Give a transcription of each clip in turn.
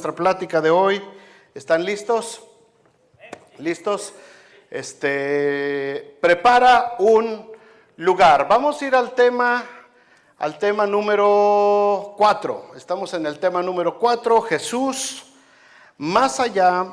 nuestra plática de hoy. ¿Están listos? ¿Listos? Prepara un lugar. Vamos a ir al tema número 4. Estamos en el tema número 4, Jesús más allá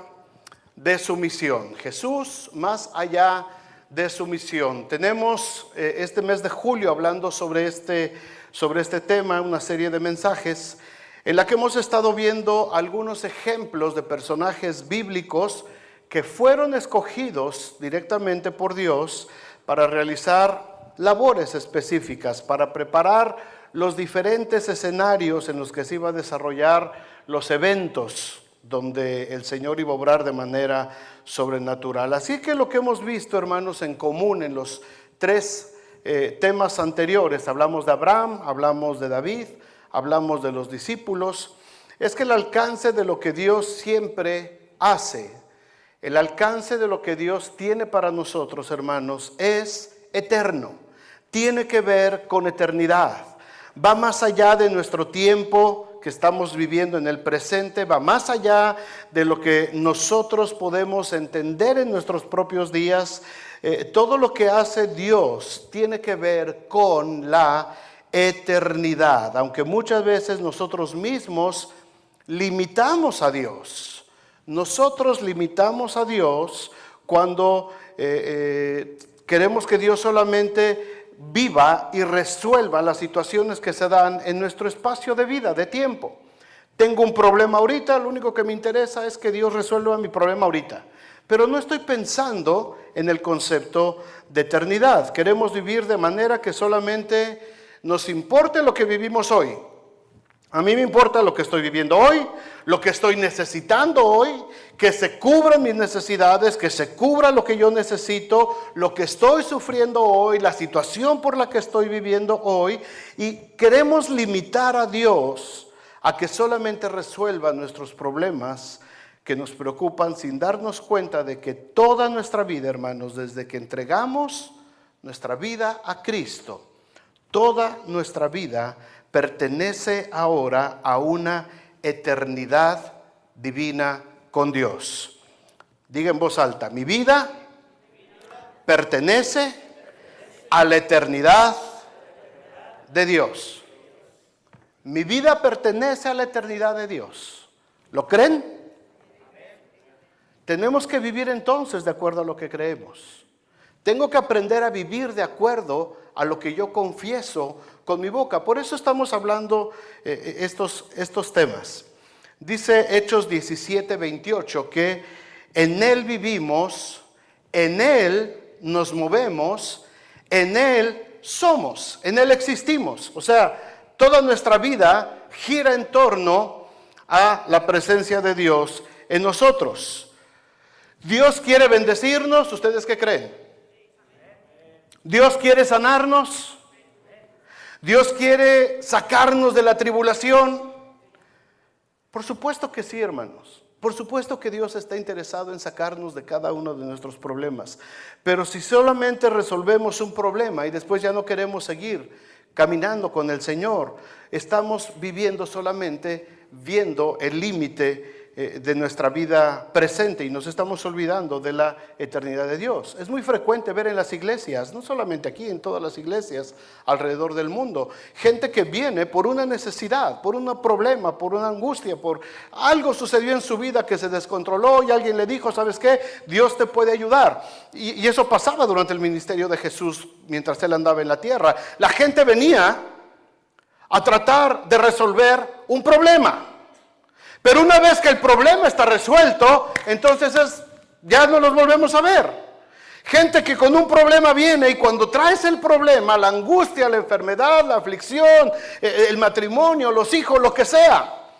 de su misión. Jesús más allá de su misión. Tenemos este mes de julio hablando sobre este tema, una serie de mensajes en la que hemos estado viendo algunos ejemplos de personajes bíblicos que fueron escogidos directamente por Dios para realizar labores específicas, para preparar los diferentes escenarios en los que se iba a desarrollar los eventos donde el Señor iba a obrar de manera sobrenatural. Así que lo que hemos visto, hermanos, en común en los tres temas anteriores, hablamos de Abraham, hablamos de David, hablamos de los discípulos, es que el alcance de lo que Dios siempre hace, el alcance de lo que Dios tiene para nosotros, hermanos, es eterno. Tiene que ver con eternidad. Va más allá de nuestro tiempo que estamos viviendo en el presente, va más allá de lo que nosotros podemos entender en nuestros propios días. Todo lo que hace Dios tiene que ver con la eternidad, aunque muchas veces nosotros mismos limitamos a Dios. Nosotros limitamos a Dios cuando queremos que Dios solamente viva y resuelva las situaciones que se dan en nuestro espacio de vida, de tiempo. Tengo un problema ahorita, lo único que me interesa es que Dios resuelva mi problema ahorita. Pero no estoy pensando en el concepto de eternidad. Queremos vivir de manera que solamente nos importe lo que vivimos hoy. A mí me importa lo que estoy viviendo hoy, lo que estoy necesitando hoy, que se cubran mis necesidades, que se cubra lo que yo necesito, lo que estoy sufriendo hoy, la situación por la que estoy viviendo hoy. Y queremos limitar a Dios a que solamente resuelva nuestros problemas que nos preocupan, sin darnos cuenta de que toda nuestra vida, hermanos, desde que entregamos nuestra vida a Cristo, toda nuestra vida pertenece ahora a una eternidad divina con Dios. Diga en voz alta: mi vida pertenece a la eternidad de Dios. Mi vida pertenece a la eternidad de Dios. ¿Lo creen? Tenemos que vivir entonces de acuerdo a lo que creemos. Tengo que aprender a vivir de acuerdo a lo que yo confieso con mi boca. Por eso estamos hablando estos temas. Dice Hechos 17:28 que en Él vivimos, en Él nos movemos, en Él somos, en Él existimos. O sea, toda nuestra vida gira en torno a la presencia de Dios en nosotros. Dios quiere bendecirnos. ¿Ustedes qué creen? Dios quiere sanarnos. Dios quiere sacarnos de la tribulación. Por supuesto que sí, hermanos. Por supuesto que Dios está interesado en sacarnos de cada uno de nuestros problemas. Pero si solamente resolvemos un problema y después ya no queremos seguir caminando con el Señor, estamos viviendo solamente viendo el límite de nuestra vida presente y nos estamos olvidando de la eternidad de Dios. Es muy frecuente ver en las iglesias, no solamente aquí, en todas las iglesias alrededor del mundo, gente que viene por una necesidad, por un problema, por una angustia, por algo sucedió en su vida que se descontroló y alguien le dijo: ¿sabes qué? Dios te puede ayudar. Y eso pasaba durante el ministerio de Jesús mientras Él andaba en la tierra. La gente venía a tratar de resolver un problema. Pero una vez que el problema está resuelto, entonces ya no los volvemos a ver. Gente que con un problema viene y cuando traes el problema, la angustia, la enfermedad, la aflicción, el matrimonio, los hijos, lo que sea,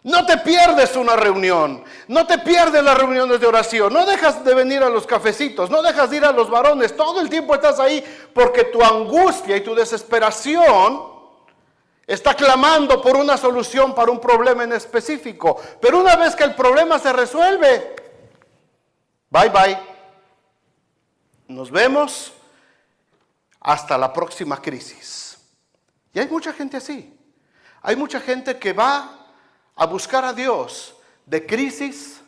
no te pierdes una reunión, no te pierdes las reuniones de oración, no dejas de venir a los cafecitos, no dejas de ir a los varones, todo el tiempo estás ahí porque tu angustia y tu desesperación está clamando por una solución para un problema en específico. Pero una vez que el problema se resuelve, bye bye. Nos vemos hasta la próxima crisis. Y hay mucha gente así. Hay mucha gente que va a buscar a Dios de crisis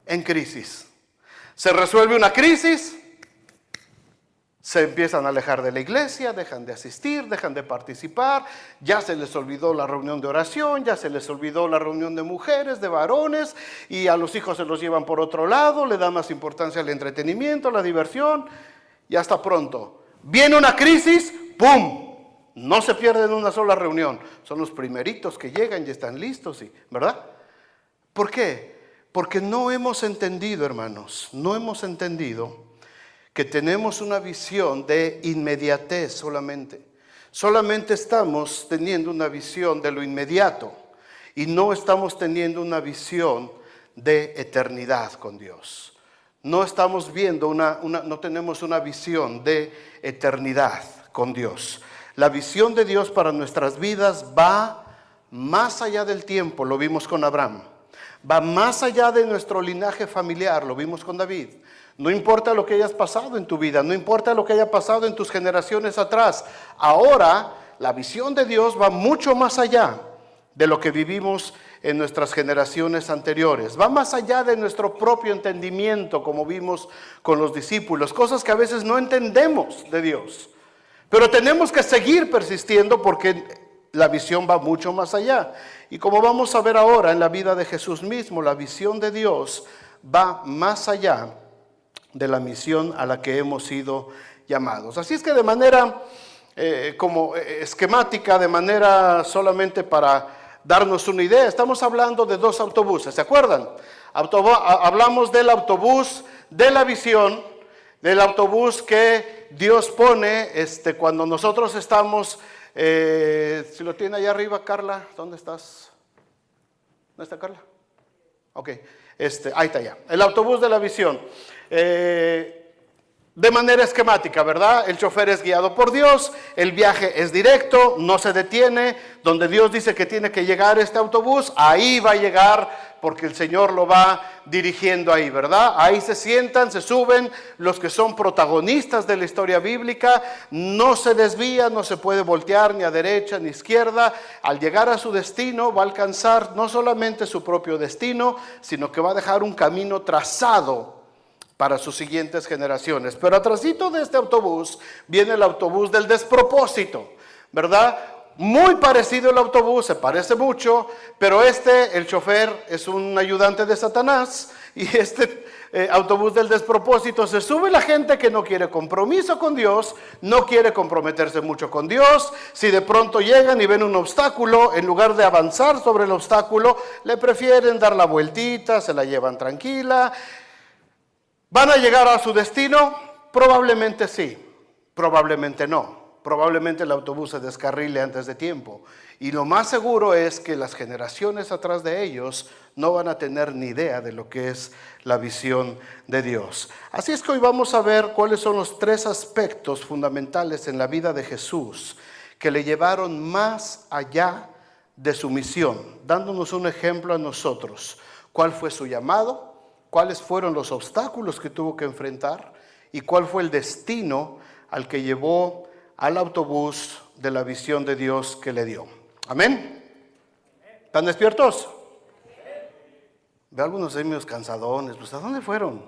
en crisis. Se resuelve una crisis, se empiezan a alejar de la iglesia, dejan de asistir, dejan de participar, ya se les olvidó la reunión de oración, ya se les olvidó la reunión de mujeres, de varones, y a los hijos se los llevan por otro lado, le dan más importancia al entretenimiento, a la diversión, y hasta pronto. Viene una crisis, ¡pum! No se pierden una sola reunión, son los primeritos que llegan y están listos, ¿verdad? ¿Por qué? Porque no hemos entendido, hermanos, no hemos entendido que tenemos una visión de inmediatez solamente. Solamente estamos teniendo una visión de lo inmediato y no estamos teniendo una visión de eternidad con Dios. No estamos viendo no tenemos una visión de eternidad con Dios. La visión de Dios para nuestras vidas va más allá del tiempo, lo vimos con Abraham. Va más allá de nuestro linaje familiar, lo vimos con David. No importa lo que hayas pasado en tu vida, no importa lo que haya pasado en tus generaciones atrás. Ahora la visión de Dios va mucho más allá de lo que vivimos en nuestras generaciones anteriores. Va más allá de nuestro propio entendimiento, como vimos con los discípulos. Cosas que a veces no entendemos de Dios. Pero tenemos que seguir persistiendo porque la visión va mucho más allá. Y como vamos a ver ahora en la vida de Jesús mismo, la visión de Dios va más allá de la misión a la que hemos sido llamados. Así es que de manera como esquemática, de manera solamente para darnos una idea, estamos hablando de dos autobuses, ¿se acuerdan? Hablamos del autobús de la visión, del autobús que Dios pone cuando nosotros estamos, si lo tiene allá arriba, Carla, ¿dónde estás? ¿Dónde está Carla? Ok, ahí está ya, el autobús de la visión. De manera esquemática, ¿verdad? El chofer es guiado por Dios, el viaje es directo, no se detiene. Donde Dios dice que tiene que llegar este autobús, ahí va a llegar porque el Señor lo va dirigiendo ahí, ¿verdad? Ahí se sientan, se suben los que son protagonistas de la historia bíblica, no se desvía, no se puede voltear ni a derecha ni a izquierda. Al llegar a su destino va a alcanzar no solamente su propio destino, sino que va a dejar un camino trazado para sus siguientes generaciones. Pero atrásito de este autobús viene el autobús del despropósito, ¿verdad? Muy parecido el autobús, se parece mucho, pero el chofer es un ayudante de Satanás, y autobús del despropósito se sube la gente que no quiere compromiso con Dios, no quiere comprometerse mucho con Dios. Si de pronto llegan y ven un obstáculo, en lugar de avanzar sobre el obstáculo, le prefieren dar la vueltita, se la llevan tranquila. ¿Van a llegar a su destino? Probablemente sí, probablemente no. Probablemente el autobús se descarrile antes de tiempo. Y lo más seguro es que las generaciones atrás de ellos no van a tener ni idea de lo que es la visión de Dios. Así es que hoy vamos a ver cuáles son los tres aspectos fundamentales en la vida de Jesús que le llevaron más allá de su misión, dándonos un ejemplo a nosotros. ¿Cuál fue su llamado? ¿Cuáles fueron los obstáculos que tuvo que enfrentar? ¿Y cuál fue el destino al que llevó al autobús de la visión de Dios que le dio? ¿Amén? ¿Están despiertos? Veo algunos de ellos cansadones. Pues, ¿a dónde fueron?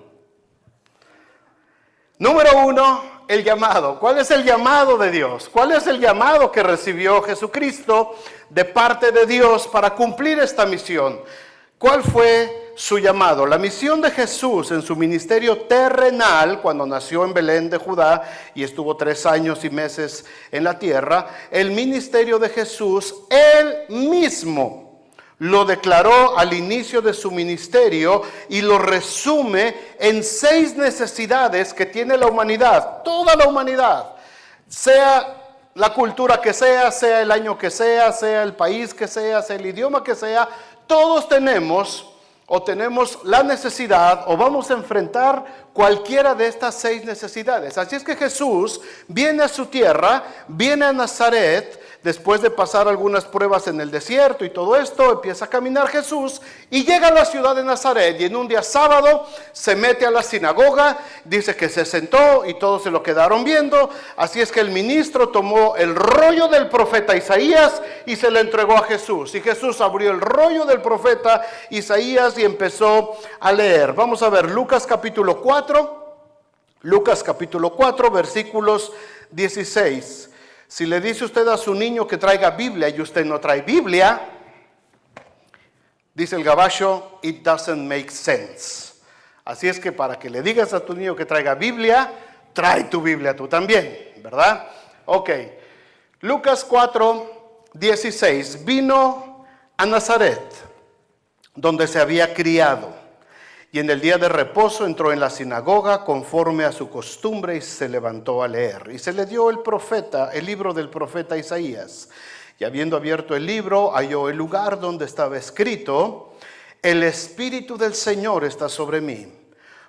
Número uno, el llamado. ¿Cuál es el llamado de Dios? ¿Cuál es el llamado que recibió Jesucristo de parte de Dios para cumplir esta misión? ¿Cuál fue su llamado? La misión de Jesús en su ministerio terrenal, cuando nació en Belén de Judá y estuvo 3 años y meses en la tierra, el ministerio de Jesús, él mismo lo declaró al inicio de su ministerio y lo resume en 6 necesidades que tiene la humanidad, toda la humanidad, sea la cultura que sea el año que sea el país que sea el idioma que sea. Todos tenemos la necesidad o vamos a enfrentar cualquiera de estas 6 necesidades. Así es que Jesús viene a su tierra, viene a Nazaret, después de pasar algunas pruebas en el desierto y todo esto, empieza a caminar Jesús y llega a la ciudad de Nazaret, y en un día sábado se mete a la sinagoga, dice que se sentó y todos se lo quedaron viendo. Así es que el ministro tomó el rollo del profeta Isaías y se lo entregó a Jesús, y Jesús abrió el rollo del profeta Isaías y empezó a leer. Vamos a ver Lucas capítulo 4, versículos 16. Si le dice usted a su niño que traiga Biblia y usted no trae Biblia, dice el gabacho, it doesn't make sense. Así es que para que le digas a tu niño que traiga Biblia, trae tu Biblia tú también, ¿verdad? Ok, Lucas 4:16, vino a Nazaret, donde se había criado. Y en el día de reposo entró en la sinagoga conforme a su costumbre y se levantó a leer. Y se le dio el libro del profeta Isaías. Y habiendo abierto el libro, halló el lugar donde estaba escrito: el Espíritu del Señor está sobre mí,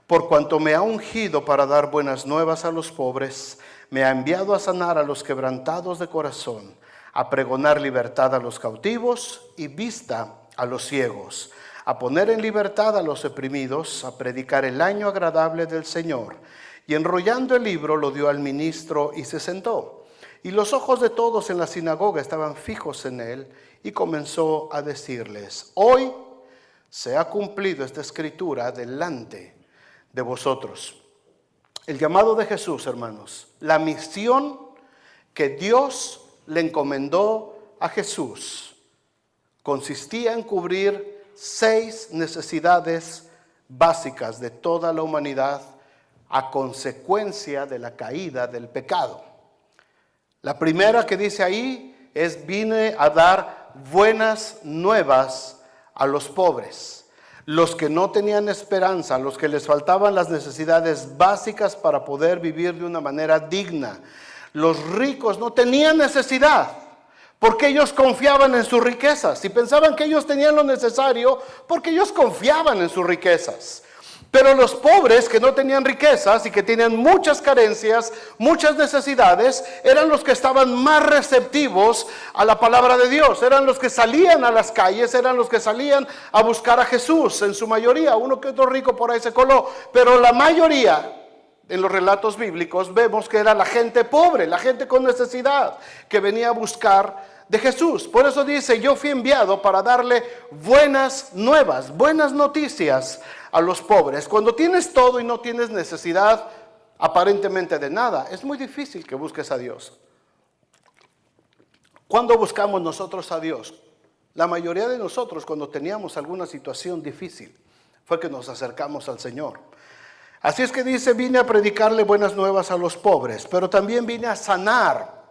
por cuanto me ha ungido para dar buenas nuevas a los pobres, me ha enviado a sanar a los quebrantados de corazón, a pregonar libertad a los cautivos y vista a los ciegos, a poner en libertad a los oprimidos, a predicar el año agradable del Señor. Y enrollando el libro lo dio al ministro y se sentó. Y los ojos de todos en la sinagoga estaban fijos en él, y comenzó a decirles: hoy se ha cumplido esta escritura delante de vosotros. El llamado de Jesús, hermanos, la misión que Dios le encomendó a Jesús, consistía en cubrir 6 necesidades básicas de toda la humanidad a consecuencia de la caída del pecado. La primera que dice ahí es: vine a dar buenas nuevas a los pobres, los que no tenían esperanza, los que les faltaban las necesidades básicas para poder vivir de una manera digna. Los ricos no tenían necesidad, porque ellos confiaban en sus riquezas y pensaban que ellos tenían lo necesario porque ellos confiaban en sus riquezas. Pero los pobres que no tenían riquezas y que tenían muchas carencias, muchas necesidades, eran los que estaban más receptivos a la palabra de Dios. Eran los que salían a las calles, eran los que salían a buscar a Jesús. En su mayoría, uno que otro rico por ahí se coló, pero la mayoría, en los relatos bíblicos, vemos que era la gente pobre, la gente con necesidad, que venía a buscar de Jesús. Por eso dice: yo fui enviado para darle buenas nuevas, buenas noticias a los pobres. Cuando tienes todo y no tienes necesidad aparentemente de nada, es muy difícil que busques a Dios. ¿Cuándo buscamos nosotros a Dios? La mayoría de nosotros, cuando teníamos alguna situación difícil, fue que nos acercamos al Señor. Así es que dice: vine a predicarle buenas nuevas a los pobres, pero también vine a sanar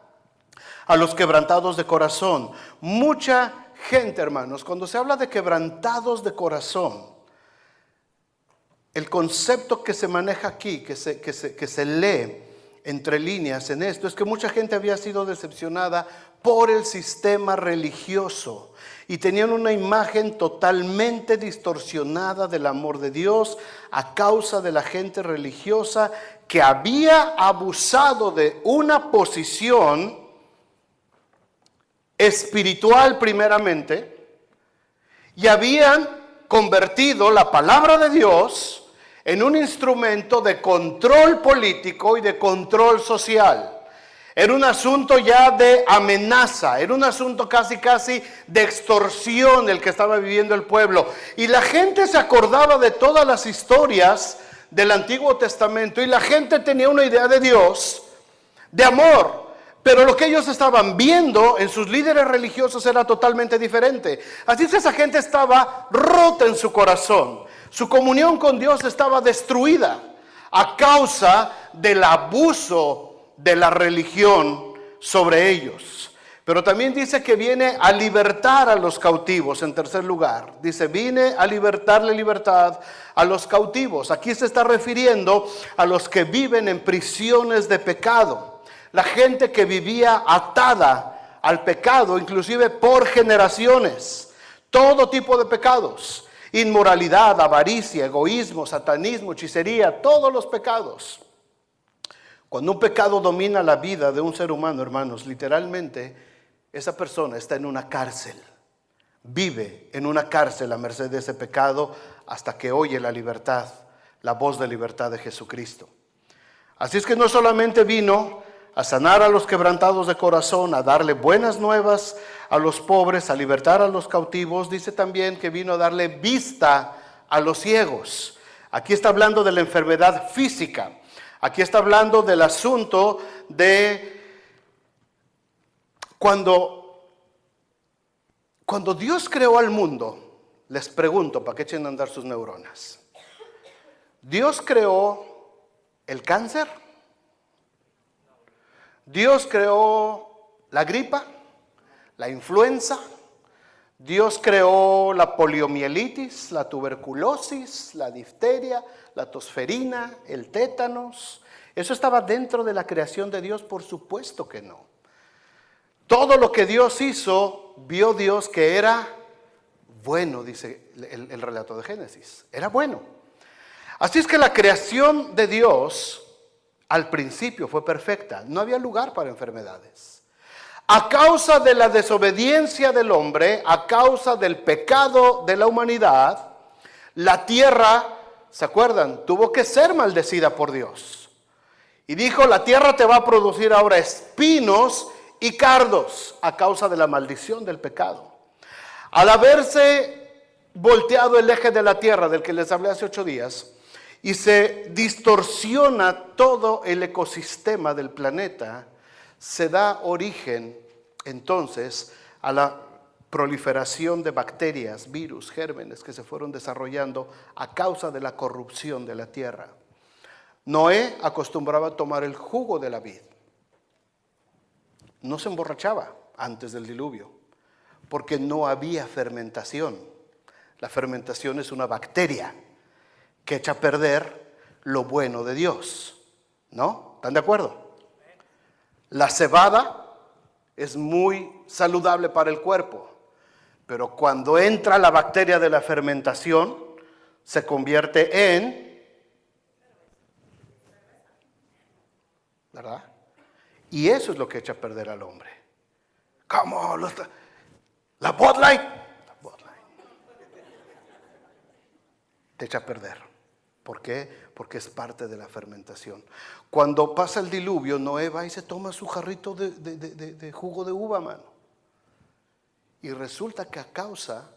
a los quebrantados de corazón. Mucha gente, hermanos, cuando se habla de quebrantados de corazón, el concepto que se maneja aquí, que se lee entre líneas en esto, es que mucha gente había sido decepcionada por el sistema religioso y tenían una imagen totalmente distorsionada del amor de Dios a causa de la gente religiosa que había abusado de una posición espiritual primeramente y habían convertido la palabra de Dios en un instrumento de control político y de control social. Era un asunto ya de amenaza, era un asunto casi de extorsión el que estaba viviendo el pueblo. Y la gente se acordaba de todas las historias del Antiguo Testamento y la gente tenía una idea de Dios, de amor. Pero lo que ellos estaban viendo en sus líderes religiosos era totalmente diferente. Así es que esa gente estaba rota en su corazón. Su comunión con Dios estaba destruida a causa del abuso de la religión sobre ellos. Pero también dice que viene a libertar a los cautivos en tercer lugar. Dice: vine a darle libertad a los cautivos. Aquí se está refiriendo a los que viven en prisiones de pecado. La gente que vivía atada al pecado, inclusive por generaciones, todo tipo de pecados. inmoralidad, avaricia, egoísmo, satanismo, hechicería, todos los pecados. Cuando un pecado domina la vida de un ser humano, hermanos, literalmente esa persona está en una cárcel. Vive en una cárcel a merced de ese pecado hasta que oye la libertad, la voz de libertad de Jesucristo. Así es que no solamente vino a sanar a los quebrantados de corazón, a darle buenas nuevas a los pobres, a libertar a los cautivos, dice también que vino a darle vista a los ciegos. Aquí está hablando de la enfermedad física. Aquí está hablando del asunto de cuando Dios creó al mundo. Les pregunto, para que echen a andar sus neuronas. ¿Dios creó el cáncer? ¿Dios creó la gripa? ¿La influenza? ¿Dios creó la poliomielitis, la tuberculosis, la difteria, la tosferina, el tétanos? ¿Eso estaba dentro de la creación de Dios? Por supuesto que no. Todo lo que Dios hizo, vio Dios que era bueno, dice el relato de Génesis. Era bueno. Así es que la creación de Dios al principio fue perfecta. No había lugar para enfermedades. A causa de la desobediencia del hombre, a causa del pecado de la humanidad, la tierra, ¿se acuerdan? Tuvo que ser maldecida por Dios. Y dijo, la tierra te va a producir ahora espinos y cardos a causa de la maldición del pecado. Al haberse volteado el eje de la tierra del que les hablé hace 8 días y se distorsiona todo el ecosistema del planeta, se da origen entonces a la proliferación de bacterias, virus, gérmenes que se fueron desarrollando a causa de la corrupción de la tierra. Noé acostumbraba a tomar el jugo de la vid. No se emborrachaba antes del diluvio, porque no había fermentación. La fermentación es una bacteria que echa a perder lo bueno de Dios, ¿no? ¿Están de acuerdo? La cebada es muy saludable para el cuerpo, pero cuando entra la bacteria de la fermentación, se convierte en, ¿verdad? Y eso es lo que echa a perder al hombre. ¿Cómo? La Bud Light. La Bud Light te echa a perder. ¿Por qué? Porque es parte de la fermentación. Cuando pasa el diluvio, Noé va y se toma su jarrito de jugo de uva, mano. Y resulta que a causa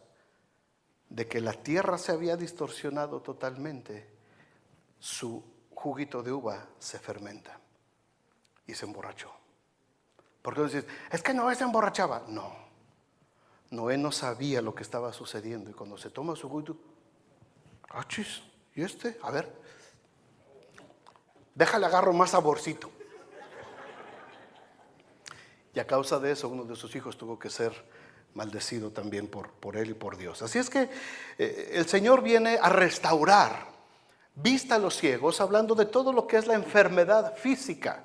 de que la tierra se había distorsionado totalmente, su juguito de uva se fermenta y se emborrachó. Porque dices, es que Noé se emborrachaba. No, Noé no sabía lo que estaba sucediendo y cuando se toma su juguito, ¡achis! ¿Y este? A ver, déjale agarro más saborcito. Y a causa de eso, uno de sus hijos tuvo que ser maldecido también por él y por Dios. Así es que el Señor viene a restaurar vista a los ciegos, hablando de todo lo que es la enfermedad física.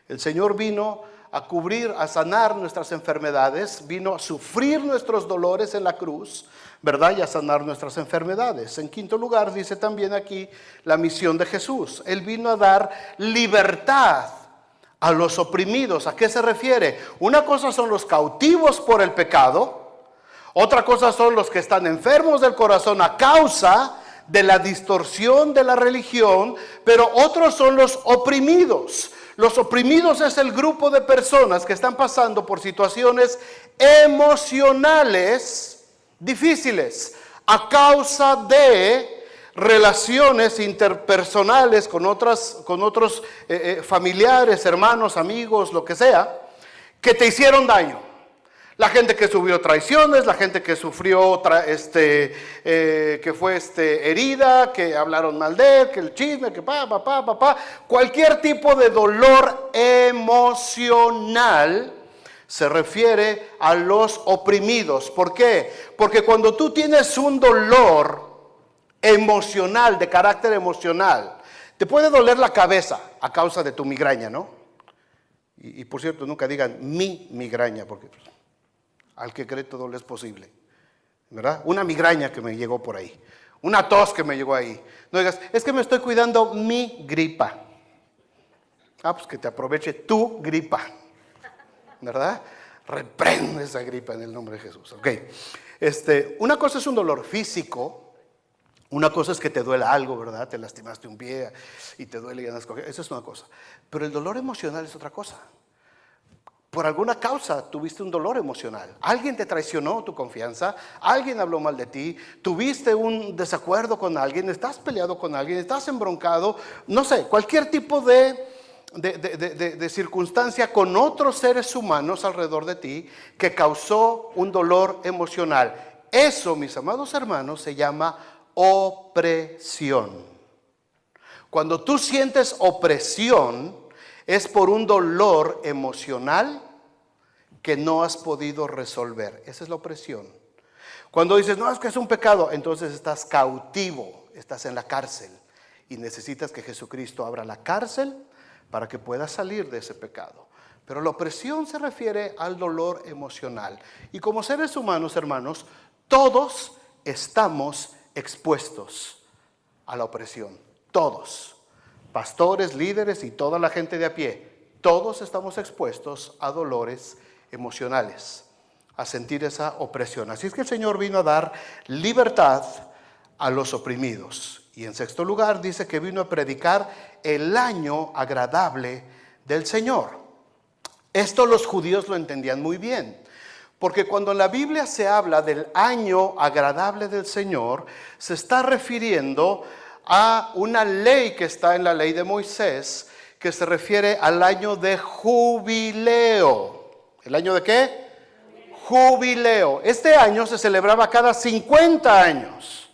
El Señor vino a cubrir, a sanar nuestras enfermedades, vino a sufrir nuestros dolores en la cruz, ¿verdad? Y a sanar nuestras enfermedades. En quinto lugar, dice también aquí la misión de Jesús. Él vino a dar libertad a los oprimidos. ¿A qué se refiere? Una cosa son los cautivos por el pecado, otra cosa son los que están enfermos del corazón a causa de la distorsión de la religión, pero otros son los oprimidos. Los oprimidos es el grupo de personas que están pasando por situaciones emocionales difíciles a causa de relaciones interpersonales con otros familiares, hermanos, amigos, lo que sea, que te hicieron daño. La gente que sufrió traiciones, la gente que sufrió que fue herida, que hablaron mal de él, que el chisme, que cualquier tipo de dolor emocional se refiere a los oprimidos. ¿Por qué? Porque cuando tú tienes un dolor emocional, de carácter emocional, te puede doler la cabeza a causa de tu migraña, ¿no? Y por cierto, nunca digan mi migraña, porque al que cree todo le es posible, ¿verdad? Una migraña que me llegó por ahí. una tos que me llegó ahí. No digas, es que me estoy cuidando mi gripa. Pues que te aproveche tu gripa, ¿verdad? Reprende esa gripa en el nombre de Jesús. Ok. Una cosa es un dolor físico, una cosa es que te duela algo, ¿verdad? Te lastimaste un pie y te duele y andas cogiendo. Esa es una cosa. Pero el dolor emocional es otra cosa. Por alguna causa tuviste un dolor emocional. Alguien te traicionó tu confianza, alguien habló mal de ti, tuviste un desacuerdo con alguien, estás peleado con alguien, estás embroncado, no sé, cualquier tipo de circunstancia con otros seres humanos alrededor de ti que causó un dolor emocional. Eso, mis amados hermanos, se llama opresión. Cuando tú sientes opresión, es por un dolor emocional que no has podido resolver. Esa es la opresión. Cuando dices, no, es que es un pecado, entonces estás cautivo, estás en la cárcel y necesitas que Jesucristo abra la cárcel para que puedas salir de ese pecado. Pero la opresión se refiere al dolor emocional. Y como seres humanos, hermanos, todos estamos expuestos a la opresión. Todos. Pastores, líderes y toda la gente de a pie, todos estamos expuestos a dolores emocionales, a sentir esa opresión. Así es que el Señor vino a dar libertad a los oprimidos. Y en sexto lugar dice que vino a predicar el año agradable del Señor. Esto los judíos lo entendían muy bien, porque cuando en la Biblia se habla del año agradable del Señor, se está refiriendo a una ley que está en la ley de Moisés, que se refiere al año de jubileo. ¿El año de qué? Jubileo. Este año se celebraba cada 50 años.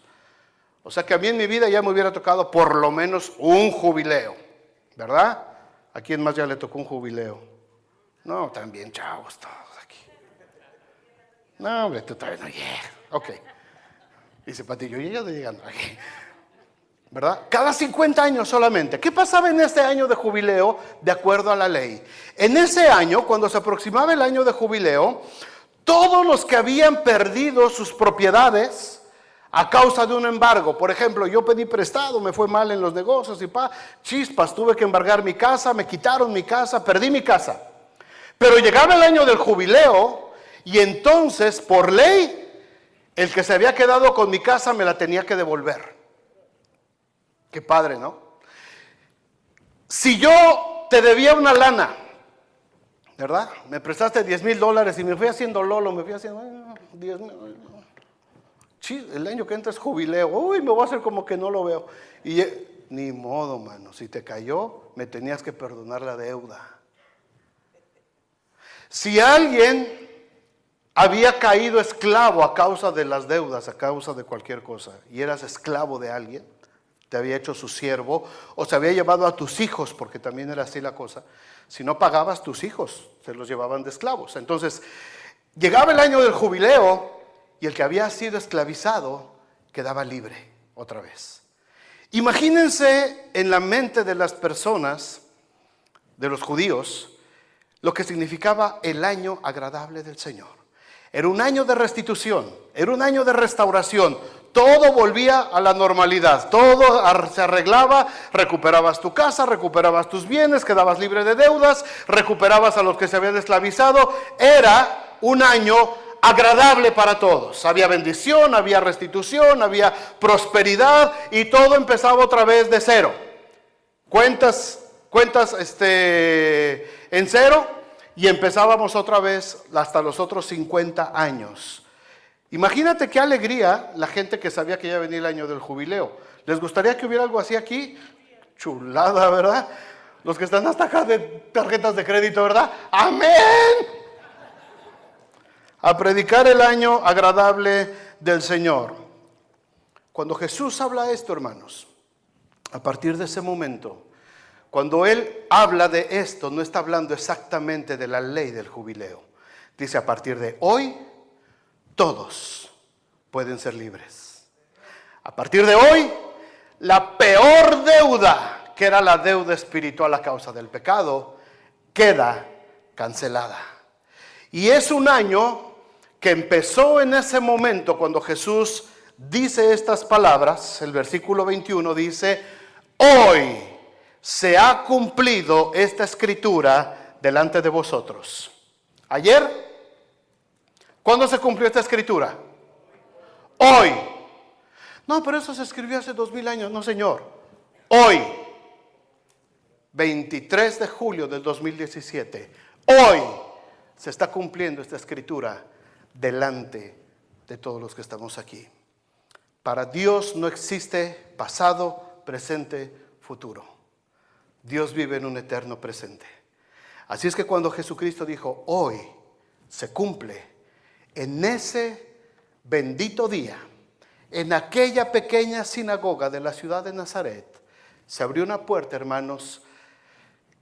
O sea que a mí en mi vida ya me hubiera tocado por lo menos un jubileo, ¿verdad? ¿A quién más ya le tocó un jubileo? No, también chavos todos aquí. No, hombre, tú todavía no llegas. Ok. Dice Patillo, y ellos llegando aquí. ¿Verdad? Cada 50 años solamente. ¿Qué pasaba en este año de jubileo de acuerdo a la ley? En ese año, cuando se aproximaba el año de jubileo, todos los que habían perdido sus propiedades a causa de un embargo, por ejemplo, yo pedí prestado, me fue mal en los negocios y chispas, tuve que embargar mi casa, me quitaron mi casa, perdí mi casa. Pero llegaba el año del jubileo y entonces, por ley, el que se había quedado con mi casa me la tenía que devolver. Qué padre, ¿no? Si yo te debía una lana, ¿verdad? Me prestaste $10,000 y me fui haciendo lolo, me fui haciendo 10,000. El año que entra es jubileo. Uy, me voy a hacer como que no lo veo. Y ni modo, mano. Si te cayó, me tenías que perdonar la deuda. Si alguien había caído esclavo a causa de las deudas, a causa de cualquier cosa, y eras esclavo de alguien, te había hecho su siervo, o se había llevado a tus hijos, porque también era así la cosa. Si no pagabas, tus hijos se los llevaban de esclavos. Entonces, llegaba el año del jubileo y el que había sido esclavizado quedaba libre otra vez. Imagínense en la mente de las personas, de los judíos, lo que significaba el año agradable del Señor. Era un año de restitución, era un año de restauración. Todo volvía a la normalidad, todo se arreglaba, recuperabas tu casa, recuperabas tus bienes, quedabas libre de deudas, recuperabas a los que se habían esclavizado. Era un año agradable para todos. Había bendición, había restitución, había prosperidad y todo empezaba otra vez de cero. Cuentas en cero y empezábamos otra vez hasta los otros 50 años. Imagínate qué alegría la gente que sabía que ya venía el año del jubileo. ¿Les gustaría que hubiera algo así aquí? Chulada, ¿verdad? Los que están hasta acá de tarjetas de crédito, ¿verdad? ¡Amén! A predicar el año agradable del Señor. Cuando Jesús habla esto, hermanos, a partir de ese momento, cuando Él habla de esto, no está hablando exactamente de la ley del jubileo. Dice, a partir de hoy, todos pueden ser libres. A partir de hoy, la peor deuda, que era la deuda espiritual a causa del pecado, queda cancelada. Y es un año que empezó en ese momento cuando Jesús dice estas palabras. El versículo 21 dice: hoy se ha cumplido esta escritura delante de vosotros. Ayer, ¿cuándo se cumplió esta escritura? Hoy. No, pero eso se escribió hace 2000 años. No, señor. Hoy, 23 de julio del 2017, hoy se está cumpliendo esta escritura delante de todos los que estamos aquí. Para Dios no existe pasado, presente, futuro. Dios vive en un eterno presente. Así es que cuando Jesucristo dijo, hoy se cumple, en ese bendito día, en aquella pequeña sinagoga de la ciudad de Nazaret, se abrió una puerta, hermanos,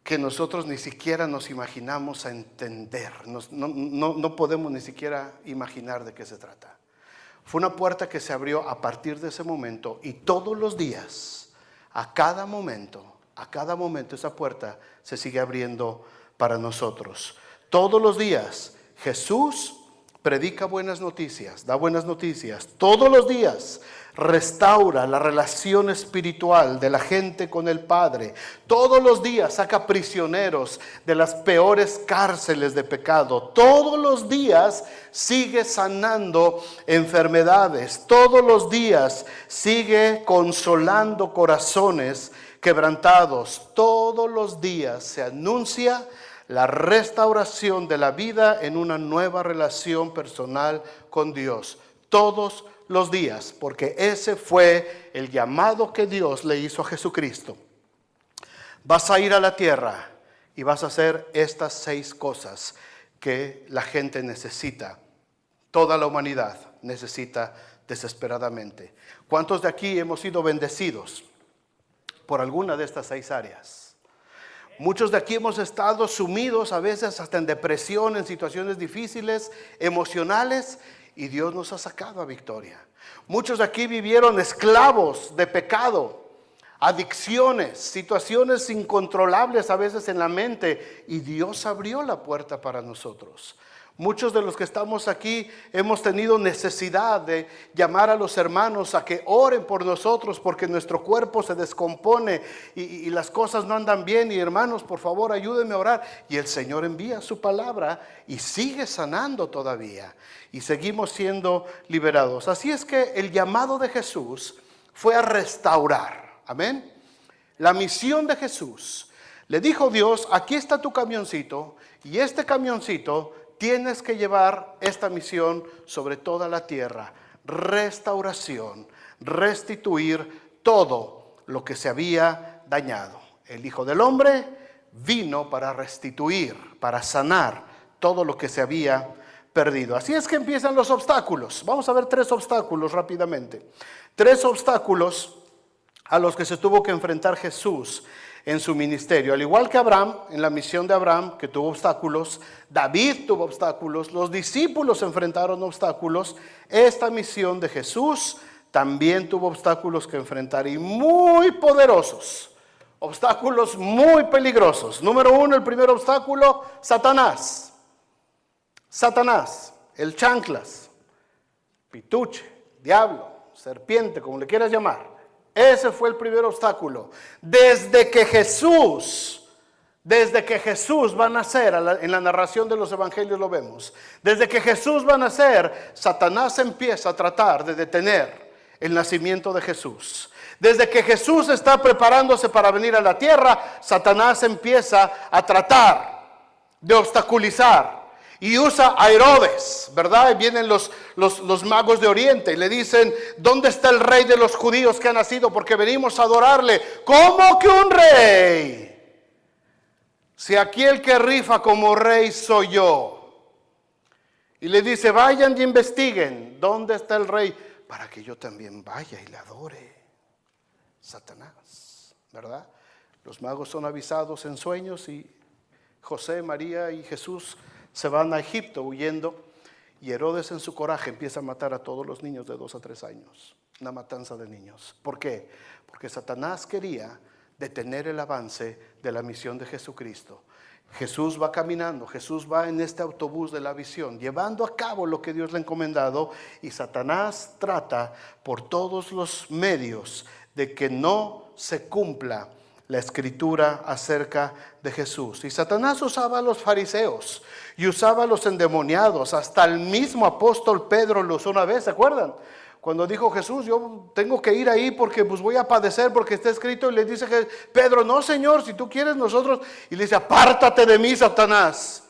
que nosotros ni siquiera nos imaginamos a entender. No podemos ni siquiera imaginar de qué se trata. Fue una puerta que se abrió a partir de ese momento, y todos los días, a cada momento esa puerta se sigue abriendo para nosotros. Todos los días Jesús predica buenas noticias, da buenas noticias. Todos los días restaura la relación espiritual de la gente con el Padre. Todos los días saca prisioneros de las peores cárceles de pecado. Todos los días sigue sanando enfermedades. Todos los días sigue consolando corazones quebrantados. Todos los días se anuncia la restauración de la vida en una nueva relación personal con Dios. Todos los días, porque ese fue el llamado que Dios le hizo a Jesucristo. Vas a ir a la tierra y vas a hacer estas 6 cosas que la gente necesita. Toda la humanidad necesita desesperadamente. ¿Cuántos de aquí hemos sido bendecidos por alguna de estas 6 áreas? Muchos de aquí hemos estado sumidos a veces hasta en depresión, en situaciones difíciles, emocionales, y Dios nos ha sacado a victoria. Muchos de aquí vivieron esclavos de pecado, adicciones, situaciones incontrolables a veces en la mente, y Dios abrió la puerta para nosotros. Muchos de los que estamos aquí hemos tenido necesidad de llamar a los hermanos a que oren por nosotros porque nuestro cuerpo se descompone y las cosas no andan bien. Y hermanos, por favor, ayúdenme a orar. Y el Señor envía su palabra y sigue sanando todavía. Y seguimos siendo liberados. Así es que el llamado de Jesús fue a restaurar. Amén. La misión de Jesús. Le dijo Dios, aquí está tu camioncito, y este camioncito tienes que llevar esta misión sobre toda la tierra. Restauración, restituir todo lo que se había dañado. El Hijo del Hombre vino para restituir, para sanar todo lo que se había perdido. Así es que empiezan los obstáculos. Vamos a ver 3 obstáculos rápidamente. 3 obstáculos a los que se tuvo que enfrentar Jesús en su ministerio. Al igual que Abraham, en la misión de Abraham, que tuvo obstáculos, David tuvo obstáculos, los discípulos enfrentaron obstáculos. Esta misión de Jesús también tuvo obstáculos que enfrentar, y muy poderosos, obstáculos muy peligrosos. Número 1, el primer obstáculo, Satanás. Satanás, el chanclas, pituche, diablo, serpiente, como le quieras llamar. Ese fue el primer obstáculo. Desde que Jesús va a nacer, en la narración de los evangelios lo vemos. Desde que Jesús va a nacer, Satanás empieza a tratar de detener el nacimiento de Jesús. Desde que Jesús está preparándose para venir a la tierra, Satanás empieza a tratar de obstaculizar. Y usa a Herodes, ¿verdad? Y vienen los magos de Oriente y le dicen, ¿dónde está el rey de los judíos que ha nacido? Porque venimos a adorarle. ¿Cómo que un rey? Si aquí el que rifa como rey soy yo. Y le dice, vayan y investiguen, ¿dónde está el rey? Para que yo también vaya y le adore. Satanás, ¿verdad? Los magos son avisados en sueños, y José, María y Jesús se van a Egipto huyendo, y Herodes en su coraje empieza a matar a todos los niños de 2 a 3 años. Una matanza de niños. ¿Por qué? Porque Satanás quería detener el avance de la misión de Jesucristo. Jesús va caminando, Jesús va en este autobús de la visión, llevando a cabo lo que Dios le ha encomendado, y Satanás trata por todos los medios de que no se cumpla la escritura acerca de Jesús. Y Satanás usaba a los fariseos y usaba a los endemoniados. Hasta el mismo apóstol Pedro lo usó una vez, ¿se acuerdan? Cuando dijo Jesús, yo tengo que ir ahí porque pues voy a padecer, porque está escrito. Y le dice que Pedro, no Señor, si tú quieres nosotros. Y le dice, apártate de mí, Satanás,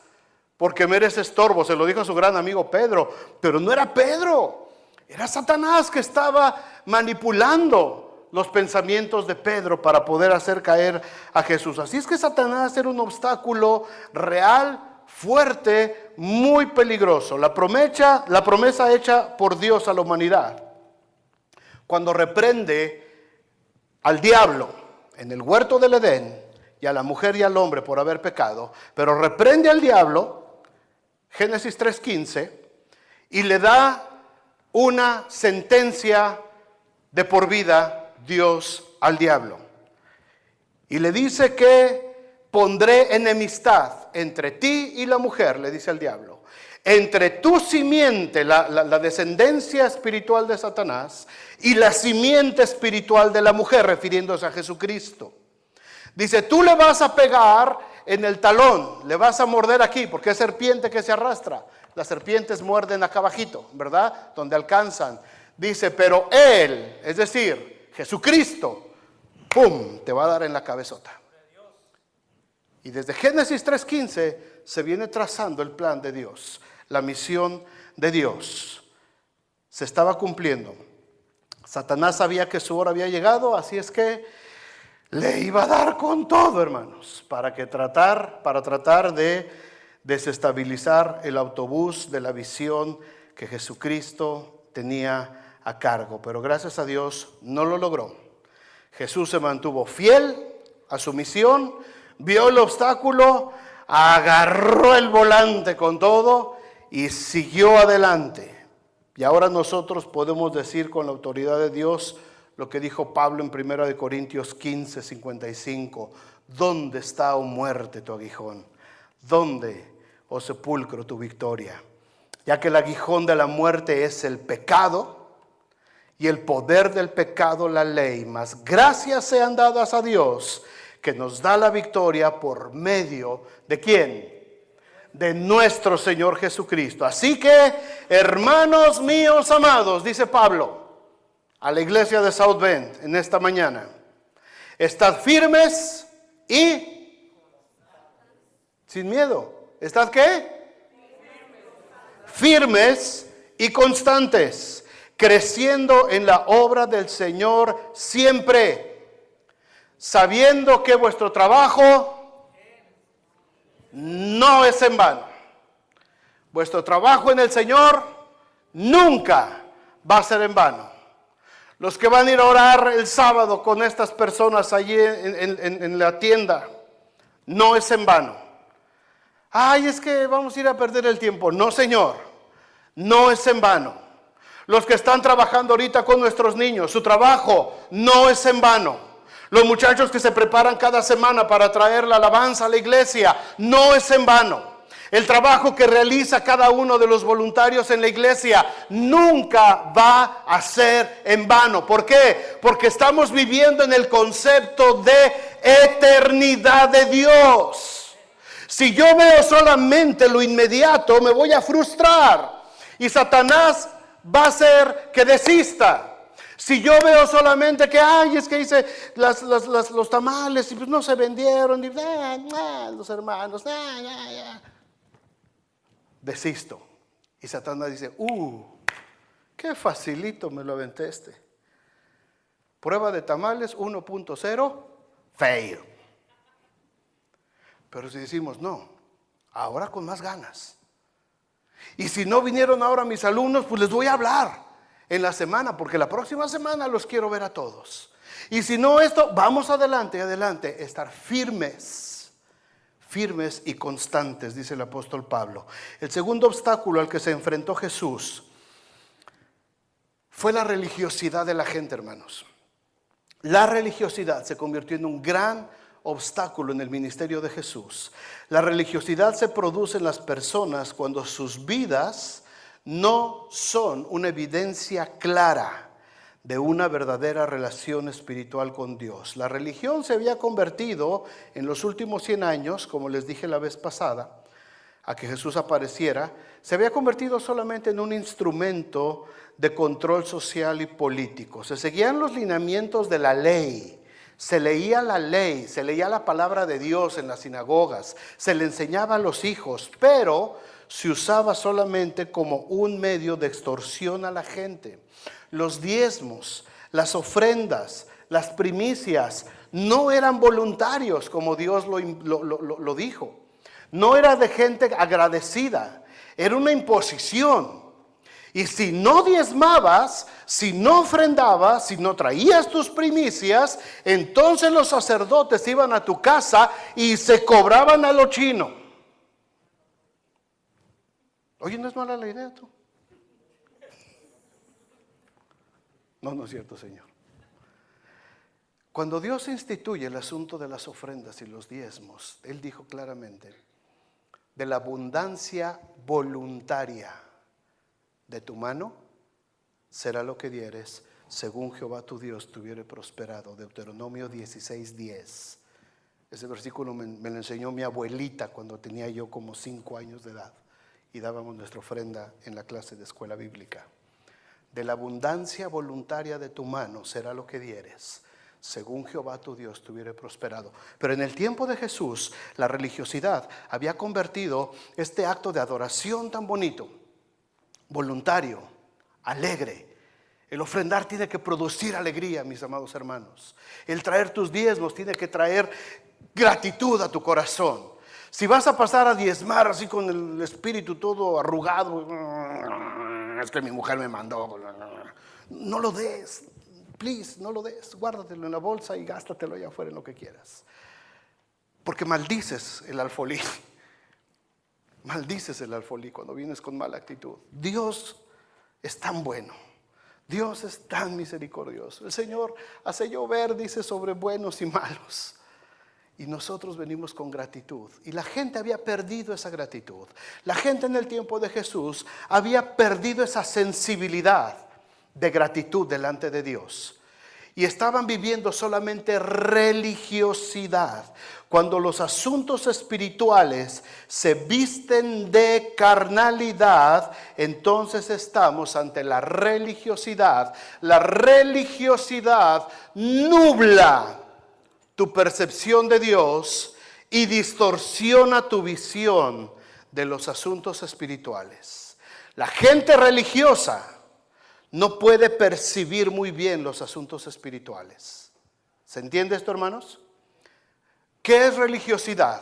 porque me eres estorbo. Se lo dijo a su gran amigo Pedro. Pero no era Pedro, era Satanás que estaba manipulando los pensamientos de Pedro para poder hacer caer a Jesús. Así es que Satanás era un obstáculo real, fuerte, muy peligroso. La promesa hecha por Dios a la humanidad, cuando reprende al diablo en el huerto del Edén, y a la mujer y al hombre por haber pecado, pero reprende al diablo, Génesis 3:15, y le da una sentencia de por vida Dios al diablo. Y le dice que pondré enemistad entre ti y la mujer, le dice al diablo, entre tu simiente, la descendencia espiritual de Satanás, y la simiente espiritual de la mujer, refiriéndose a Jesucristo. Dice, tú le vas a pegar en el talón, le vas a morder aquí, porque es serpiente que se arrastra. Las serpientes muerden acá abajito, ¿verdad? Donde alcanzan. Dice, pero él, es decir, Jesucristo, ¡pum!, te va a dar en la cabezota. Y desde Génesis 3:15 se viene trazando el plan de Dios. La misión de Dios se estaba cumpliendo. Satanás sabía que su hora había llegado, así es que le iba a dar con todo, hermanos, para tratar de desestabilizar el autobús de la visión que Jesucristo tenía a cargo. Pero gracias a Dios no lo logró. Jesús se mantuvo fiel a su misión, vio el obstáculo, agarró el volante con todo y siguió adelante. Y ahora nosotros podemos decir con la autoridad de Dios lo que dijo Pablo en 1 Corintios 15:55. ¿Dónde está, oh muerte, tu aguijón? ¿Dónde, oh sepulcro, tu victoria? Ya que el aguijón de la muerte es el pecado, y el poder del pecado la ley. Mas gracias sean dadas a Dios, que nos da la victoria por medio de ¿quién? De nuestro Señor Jesucristo. Así que, hermanos míos amados, dice Pablo a la iglesia de South Bend en esta mañana, estad firmes y sin miedo. ¿Estad qué? Firmes y constantes, creciendo en la obra del Señor siempre, sabiendo que vuestro trabajo no es en vano. Vuestro trabajo en el Señor nunca va a ser en vano. Los que van a ir a orar el sábado con estas personas allí en la tienda, no es en vano. Ay, es que vamos a ir a perder el tiempo. No, Señor, no es en vano. Los que están trabajando ahorita con nuestros niños, su trabajo no es en vano. Los muchachos que se preparan cada semana para traer la alabanza a la iglesia, no es en vano. El trabajo que realiza cada uno de los voluntarios en la iglesia nunca va a ser en vano. ¿Por qué? Porque estamos viviendo en el concepto de eternidad de Dios. Si yo veo solamente lo inmediato, me voy a frustrar y Satanás va a hacer que desista. Si yo veo solamente que, ay, es que hice los tamales y pues no se vendieron, y los hermanos, desisto. Y Satanás dice, qué facilito me lo aventé este. Prueba de tamales 1.0, fail. Pero si decimos, no, ahora con más ganas. Y si no vinieron ahora mis alumnos, pues les voy a hablar en la semana, porque la próxima semana los quiero ver a todos. Y si no esto, vamos adelante, estar firmes y constantes, dice el apóstol Pablo. El segundo obstáculo al que se enfrentó Jesús fue la religiosidad de la gente, hermanos. La religiosidad se convirtió en un gran obstáculo en el ministerio de Jesús. La religiosidad se produce en las personas cuando sus vidas no son una evidencia clara de una verdadera relación espiritual con Dios. La religión se había convertido en los últimos 100 años, como les dije la vez pasada, a que Jesús apareciera, se había convertido solamente en un instrumento de control social y político. Se seguían los lineamientos de la ley, se leía la ley, se leía la palabra de Dios en las sinagogas, se le enseñaba a los hijos, pero se usaba solamente como un medio de extorsión a la gente. Los diezmos, las ofrendas, las primicias no eran voluntarios como Dios lo dijo. No era de gente agradecida, era una imposición. Y si no diezmabas, si no ofrendabas, si no traías tus primicias, entonces los sacerdotes iban a tu casa y se cobraban a lo chino. Oye, ¿no es mala la idea tú? No es cierto, Señor. Cuando Dios instituye el asunto de las ofrendas y los diezmos, Él dijo claramente, de la abundancia voluntaria de tu mano será lo que dieres, según Jehová tu Dios te hubiere prosperado. Deuteronomio 16:10. Ese versículo me lo enseñó mi abuelita cuando tenía yo como 5 años de edad y dábamos nuestra ofrenda en la clase de escuela bíblica. De la abundancia voluntaria de tu mano será lo que dieres, según Jehová tu Dios te hubiere prosperado. Pero en el tiempo de Jesús, la religiosidad había convertido este acto de adoración tan bonito, voluntario, alegre. El ofrendar tiene que producir alegría, mis amados hermanos. El traer tus diezmos tiene que traer gratitud a tu corazón. Si vas a pasar a diezmar así con el espíritu todo arrugado, es que mi mujer me mandó, no lo des, please, no lo des, guárdatelo en la bolsa y gástatelo allá afuera en lo que quieras. Porque maldices el alfolí. Maldices el alfolí cuando vienes con mala actitud. Dios es tan bueno. Dios es tan misericordioso. El Señor hace llover, dice, sobre buenos y malos. Y nosotros venimos con gratitud. Y la gente había perdido esa gratitud. La gente en el tiempo de Jesús había perdido esa sensibilidad de gratitud delante de Dios. Y estaban viviendo solamente religiosidad. Cuando los asuntos espirituales se visten de carnalidad, entonces estamos ante la religiosidad. La religiosidad nubla tu percepción de Dios y distorsiona tu visión de los asuntos espirituales. La gente religiosa no puede percibir muy bien los asuntos espirituales. ¿Se entiende esto, hermanos? ¿Qué es religiosidad?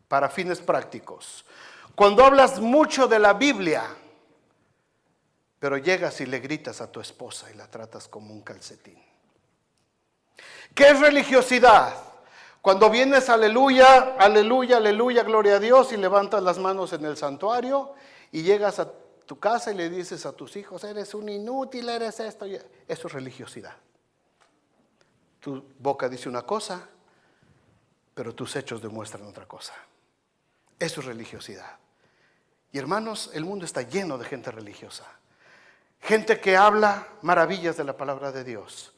Para fines prácticos. Cuando hablas mucho de la Biblia, pero llegas y le gritas a tu esposa y la tratas como un calcetín. ¿Qué es religiosidad? Cuando vienes, aleluya, aleluya, aleluya, gloria a Dios, y levantas las manos en el santuario y llegas a tu casa y le dices a tus hijos, eres un inútil, eres esto. Eso es religiosidad. Tu boca dice una cosa, pero tus hechos demuestran otra cosa. Eso es religiosidad. Y hermanos, el mundo está lleno de gente religiosa. Gente que habla maravillas de la palabra de Dios,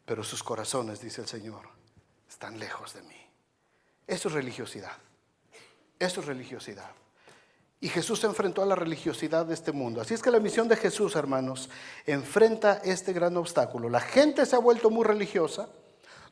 pero sus corazones, dice el Señor, están lejos de mí. Eso es religiosidad. Eso es religiosidad. Y Jesús se enfrentó a la religiosidad de este mundo. Así es que la misión de Jesús, hermanos, enfrenta este gran obstáculo. La gente se ha vuelto muy religiosa.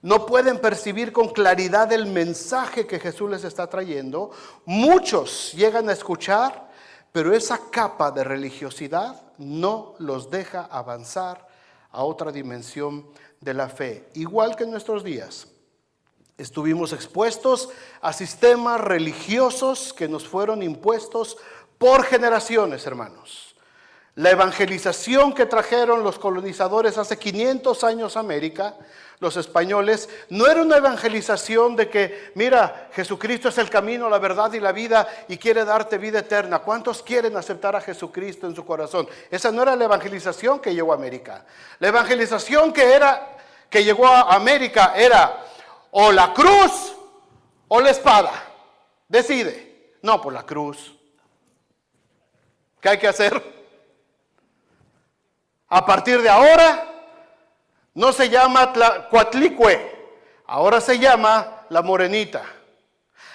No pueden percibir con claridad el mensaje que Jesús les está trayendo. Muchos llegan a escuchar, pero esa capa de religiosidad no los deja avanzar a otra dimensión de la fe. Igual que en nuestros días, estuvimos expuestos a sistemas religiosos que nos fueron impuestos por generaciones, hermanos. La evangelización que trajeron los colonizadores hace 500 años a América, los españoles, no era una evangelización de que, mira, Jesucristo es el camino, la verdad y la vida y quiere darte vida eterna. ¿Cuántos quieren aceptar a Jesucristo en su corazón? Esa no era la evangelización que llegó a América. La evangelización que llegó a América era: o la cruz o la espada. Decide. No, por la cruz. ¿Qué hay que hacer? A partir de ahora no se llama Coatlicue, ahora se llama la Morenita.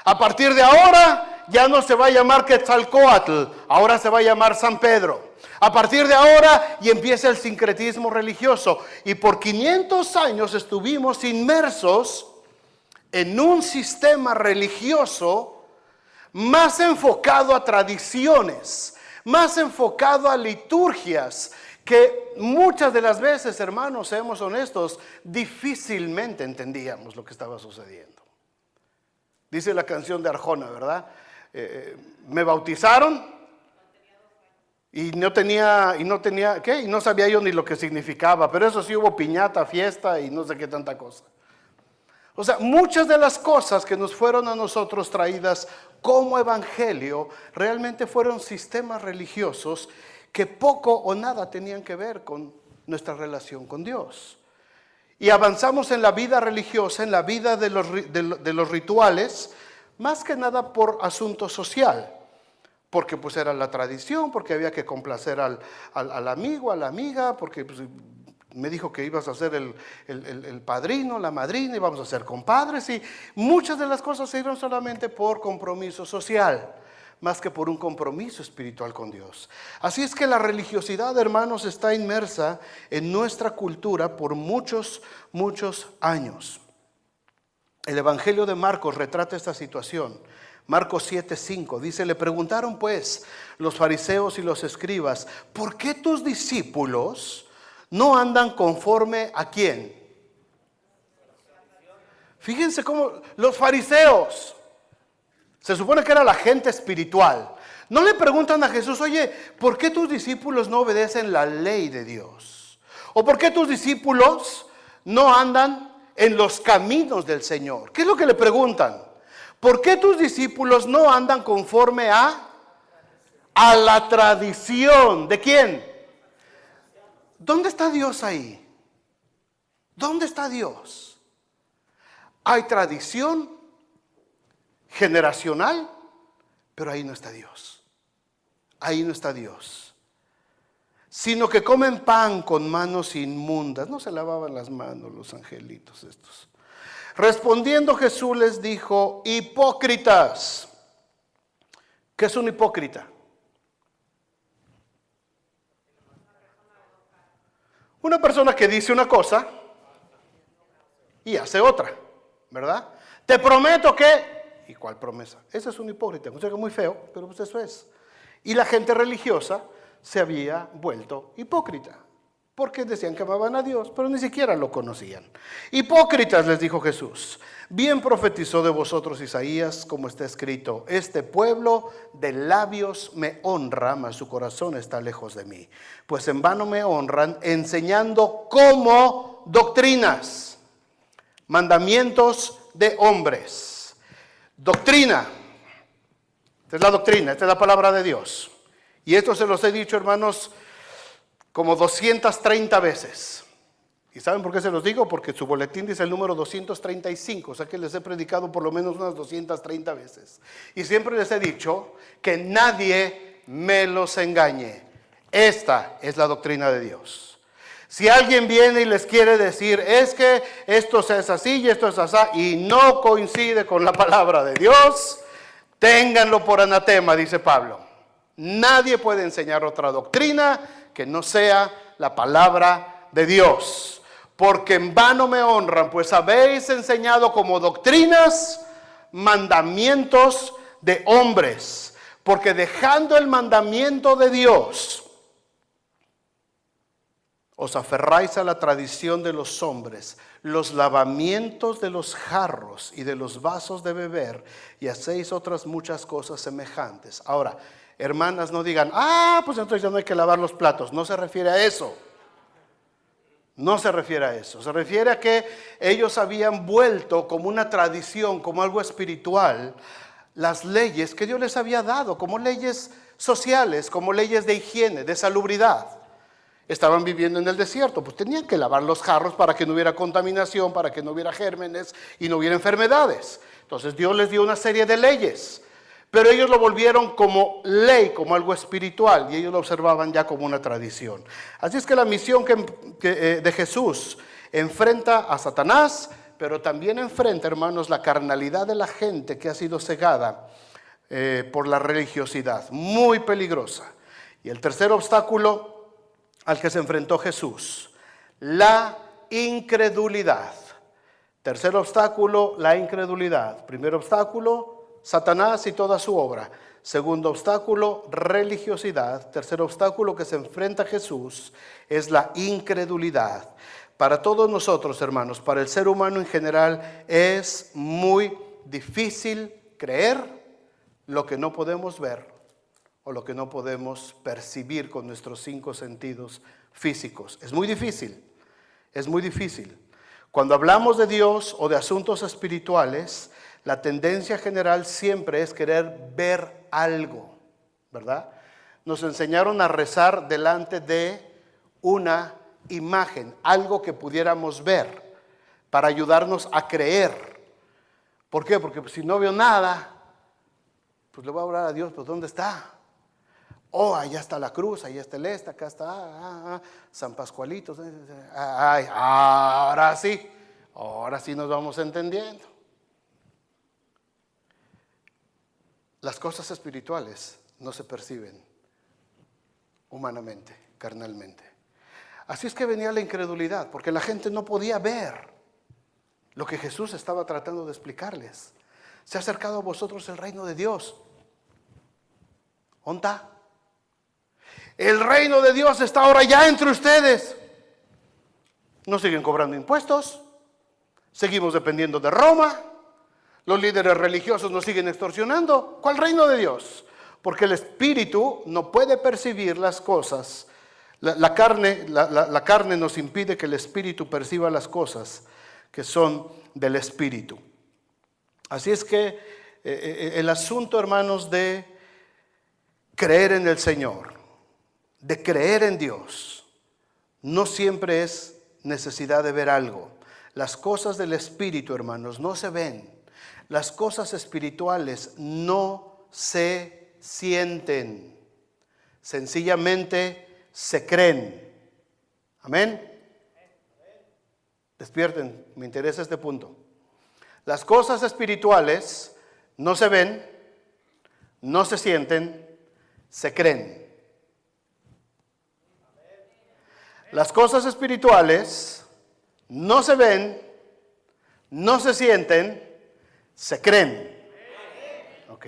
A partir de ahora ya no se va a llamar Quetzalcóatl, ahora se va a llamar San Pedro. A partir de ahora y empieza el sincretismo religioso. Y por 500 años estuvimos inmersos en un sistema religioso más enfocado a tradiciones, más enfocado a liturgias, que muchas de las veces, hermanos, seamos honestos, difícilmente entendíamos lo que estaba sucediendo. Dice la canción de Arjona, ¿verdad? Me bautizaron y no tenía, ¿qué? Y no sabía yo ni lo que significaba, pero eso sí, hubo piñata, fiesta y no sé qué tanta cosa. O sea, muchas de las cosas que nos fueron a nosotros traídas como evangelio realmente fueron sistemas religiosos que poco o nada tenían que ver con nuestra relación con Dios. Y avanzamos en la vida religiosa, en la vida de los rituales, más que nada por asunto social. Porque pues era la tradición, porque había que complacer al amigo, a la amiga, porque pues, me dijo que ibas a ser el padrino, la madrina, íbamos a ser compadres, y muchas de las cosas se dieron solamente por compromiso social, más que por un compromiso espiritual con Dios. Así es que la religiosidad, hermanos, está inmersa en nuestra cultura por muchos años. El Evangelio de Marcos retrata esta situación. Marcos 7:5 dice: le preguntaron pues los fariseos y los escribas, ¿por qué tus discípulos no andan conforme a quién? Fíjense cómo los fariseos, se supone que era la gente espiritual, no le preguntan a Jesús: oye, ¿por qué tus discípulos no obedecen la ley de Dios? ¿O por qué tus discípulos no andan en los caminos del Señor? ¿Qué es lo que le preguntan? ¿Por qué tus discípulos no andan conforme a la tradición? ¿De quién? ¿Dónde está Dios ahí? ¿Dónde está Dios? Hay tradición generacional, pero ahí no está Dios. Ahí no está Dios. Sino que comen pan con manos inmundas. No se lavaban las manos los angelitos estos. Respondiendo Jesús les dijo: hipócritas. ¿Qué es un hipócrita? Una persona que dice una cosa y hace otra, ¿verdad? Te prometo que... ¿Y cuál promesa? Ese es un hipócrita, un ser muy feo, pero pues eso es. Y la gente religiosa se había vuelto hipócrita, porque decían que amaban a Dios, pero ni siquiera lo conocían. Hipócritas, les dijo Jesús, bien profetizó de vosotros Isaías, como está escrito: este pueblo de labios me honra, mas su corazón está lejos de mí. Pues en vano me honran, enseñando como doctrinas, mandamientos de hombres. Doctrina, esta es la doctrina, esta es la palabra de Dios. Y esto se los he dicho, hermanos, como 230 veces. ¿Y saben por qué se los digo? Porque su boletín dice el número 235, o sea que les he predicado por lo menos unas 230 veces. Y siempre les he dicho que nadie me los engañe. Esta es la doctrina de Dios. Si alguien viene y les quiere decir: es que esto es así y esto es así, y no coincide con la palabra de Dios, ténganlo por anatema, dice Pablo. Nadie puede enseñar otra doctrina que no sea la palabra de Dios. Porque en vano me honran, pues habéis enseñado como doctrinas mandamientos de hombres. Porque dejando el mandamiento de Dios, os aferráis a la tradición de los hombres, los lavamientos de los jarros y de los vasos de beber, y hacéis otras muchas cosas semejantes. Ahora, hermanas, no digan: pues entonces ya no hay que lavar los platos. No se refiere a eso. No se refiere a eso. Se refiere a que ellos habían vuelto como una tradición, como algo espiritual, las leyes que Dios les había dado, como leyes sociales, como leyes de higiene, de salubridad. estaban viviendo en el desierto, pues tenían que lavar los jarros para que no hubiera contaminación, para que no hubiera gérmenes y no hubiera enfermedades. Entonces Dios les dio una serie de leyes, pero ellos lo volvieron como ley, como algo espiritual, y ellos lo observaban ya como una tradición. Así es que la misión de Jesús enfrenta a Satanás, pero también enfrenta, hermanos, la carnalidad de la gente que ha sido cegada por la religiosidad, muy peligrosa. Y el tercer obstáculo al que se enfrentó Jesús, la incredulidad. Tercer obstáculo, la incredulidad. Primer obstáculo, Satanás y toda su obra. Segundo obstáculo, religiosidad. Tercer obstáculo que se enfrenta Jesús es la incredulidad. Para todos nosotros, hermanos, para el ser humano en general, es muy difícil creer lo que no podemos ver o lo que no podemos percibir con nuestros 5 sentidos físicos. Es muy difícil, es muy difícil. Cuando hablamos de Dios o de asuntos espirituales, la tendencia general siempre es querer ver algo, ¿verdad? Nos enseñaron a rezar delante de una imagen, algo que pudiéramos ver, para ayudarnos a creer. ¿Por qué? Porque si no veo nada, pues le voy a orar a Dios, pues ¿dónde está? Oh, allá está la cruz, allá está el acá está San Pascualito. Ay, ahora sí nos vamos entendiendo. Las cosas espirituales no se perciben humanamente, carnalmente. Así es que venía la incredulidad, porque la gente no podía ver lo que Jesús estaba tratando de explicarles. Se ha acercado a vosotros el reino de Dios. ¿Dónde está? El reino de Dios está ahora ya entre ustedes. No siguen cobrando impuestos. Seguimos dependiendo de Roma. Los líderes religiosos nos siguen extorsionando. ¿Cuál reino de Dios? Porque el espíritu no puede percibir las cosas. La carne nos impide que el espíritu perciba las cosas que son del espíritu. Así es que el asunto, hermanos, de creer en el Señor, de creer en Dios, no siempre es necesidad de ver algo. Las cosas del espíritu, hermanos, no se ven. Las cosas espirituales no se sienten. Sencillamente se creen. Amén. Despierten, me interesa este punto. Las cosas espirituales no se ven, no se sienten, se creen. Las cosas espirituales no se ven, no se sienten, se creen. Ok,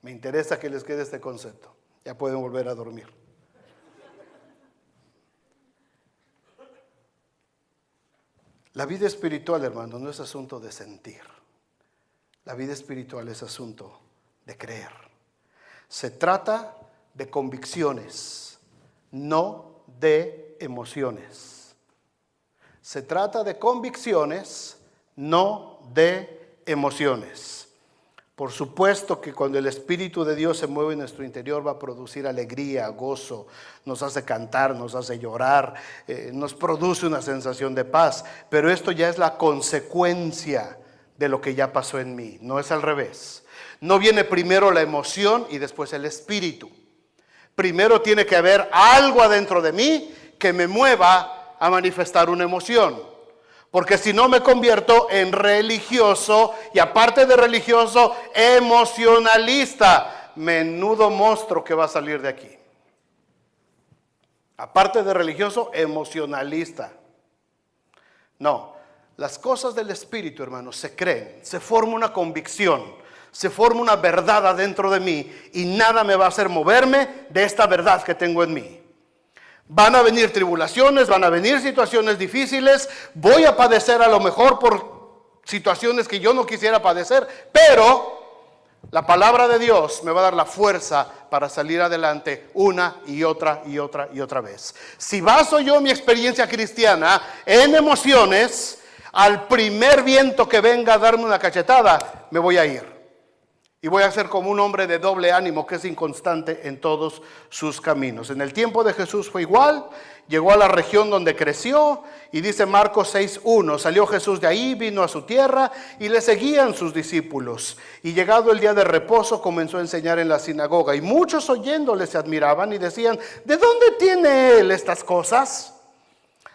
me interesa que les quede este concepto. Ya pueden volver a dormir. La vida espiritual, hermano, no es asunto de sentir. La vida espiritual es asunto de creer. Se trata de convicciones, no de emociones. Se trata de convicciones, no de emociones. Por supuesto que cuando el Espíritu de Dios se mueve en nuestro interior va a producir alegría, gozo, nos hace cantar, nos hace llorar, nos produce una sensación de paz. Pero esto ya es la consecuencia de lo que ya pasó en mí, no es al revés. No viene primero la emoción y después el espíritu. Primero tiene que haber algo adentro de mí que me mueva a manifestar una emoción. Porque si no me convierto en religioso y aparte de religioso, emocionalista. Menudo monstruo que va a salir de aquí. Aparte de religioso, emocionalista. No, las cosas del espíritu, hermanos, se creen, se forma una convicción, se forma una verdad adentro de mí y nada me va a hacer moverme de esta verdad que tengo en mí. Van a venir tribulaciones, van a venir situaciones difíciles, voy a padecer a lo mejor por situaciones que yo no quisiera padecer, pero la palabra de Dios me va a dar la fuerza para salir adelante una y otra y otra y otra vez. Si baso yo mi experiencia cristiana en emociones, al primer viento que venga a darme una cachetada, me voy a ir. Y voy a ser como un hombre de doble ánimo que es inconstante en todos sus caminos. En el tiempo de Jesús fue igual. Llegó a la región donde creció. Y dice Marcos 6:1. Salió Jesús de ahí, vino a su tierra y le seguían sus discípulos. Y llegado el día de reposo comenzó a enseñar en la sinagoga. Y muchos oyéndole se admiraban y decían: ¿de dónde tiene él estas cosas?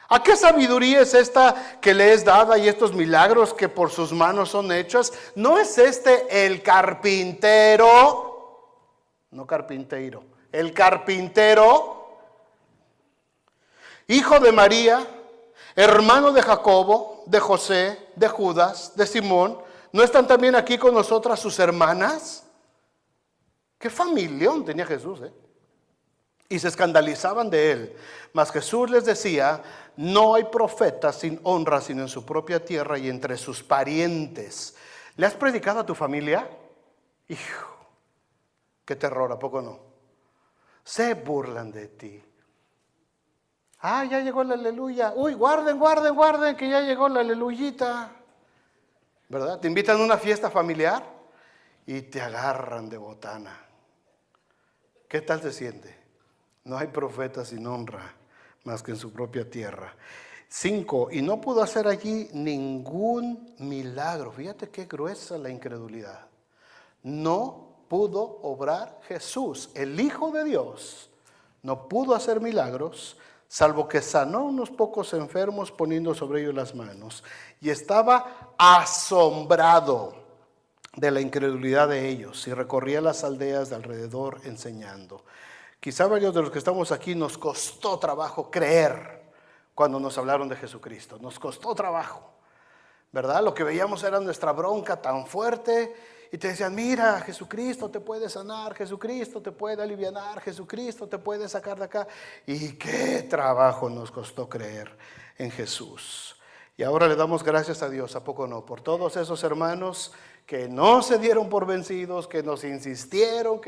¿A qué sabiduría es esta que le es dada y estos milagros que por sus manos son hechos? ¿No es este el carpintero? No carpintero, el carpintero, hijo de María, hermano de Jacobo, de José, de Judas, de Simón. ¿No están también aquí con nosotras sus hermanas? Qué familión tenía Jesús, Y se escandalizaban de él. Mas Jesús les decía: no hay profeta sin honra sino en su propia tierra y entre sus parientes. ¿Le has predicado a tu familia? Hijo, qué terror, ¿a poco no? Se burlan de ti. Ah, ya llegó la aleluya. Uy, guarden, que ya llegó la aleluyita. ¿Verdad? Te invitan a una fiesta familiar y te agarran de botana. ¿Qué tal se siente? No hay profeta sin honra más que en su propia tierra. 5. Y no pudo hacer allí ningún milagro. Fíjate qué gruesa la incredulidad. No pudo obrar Jesús, el Hijo de Dios. No pudo hacer milagros, salvo que sanó a unos pocos enfermos poniendo sobre ellos las manos. Y estaba asombrado de la incredulidad de ellos y recorría las aldeas de alrededor enseñando. Quizá varios de los que estamos aquí nos costó trabajo creer cuando nos hablaron de Jesucristo. Nos costó trabajo, ¿verdad? Lo que veíamos era nuestra bronca tan fuerte y te decían: mira, Jesucristo te puede sanar, Jesucristo te puede alivianar, Jesucristo te puede sacar de acá. Y qué trabajo nos costó creer en Jesús. Y ahora le damos gracias a Dios, ¿a poco no? Por todos esos hermanos que no se dieron por vencidos, que nos insistieron,